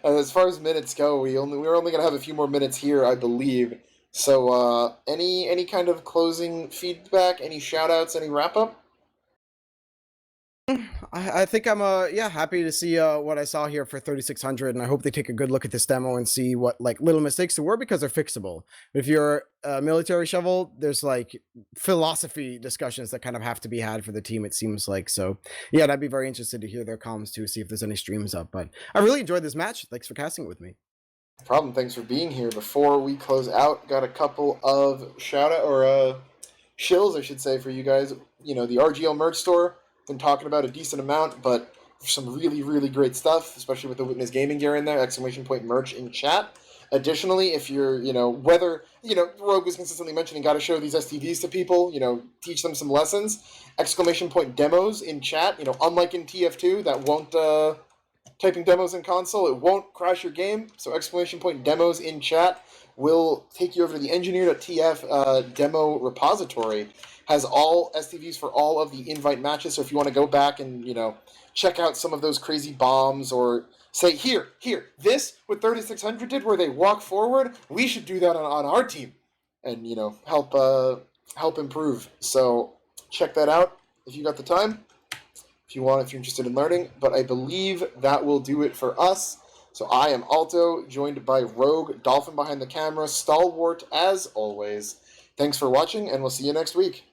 As far as minutes go, we're only gonna have a few more minutes here, I believe. So, any kind of closing feedback, any shout-outs, any wrap-up? I think I'm happy to see what I saw here for 3600, and I hope they take a good look at this demo and see what like little mistakes there were, because they're fixable. If you're a Military Shovel, there's like philosophy discussions that kind of have to be had for the team, it seems like. So yeah, I'd be very interested to hear their comms too, see if there's any streams up. But I really enjoyed this match. Thanks for casting it with me. No problem. Thanks for being here. Before we close out, got a couple of shills, I should say, for you guys. The RGL merch store, been talking about a decent amount, but some really, really great stuff, especially with the Witness gaming gear in there, ! merch in chat. Additionally, if you're, whether, Rogue was consistently mentioning, got to show these STVs to people, teach them some lessons, ! Demos in chat, unlike in TF2, that won't, typing demos in console, it won't crash your game, so ! Demos in chat will take you over to the engineer.tf demo repository. Has all STVs for all of the invite matches, so if you want to go back and, check out some of those crazy bombs, or say, here, this, what 3600 did, where they walk forward, we should do that on our team, and, help improve. So, check that out if you got the time, if you're interested in learning, but I believe that will do it for us. So I am Alto, joined by Rogue, Dolphin behind the camera, Stalwart as always. Thanks for watching, and we'll see you next week.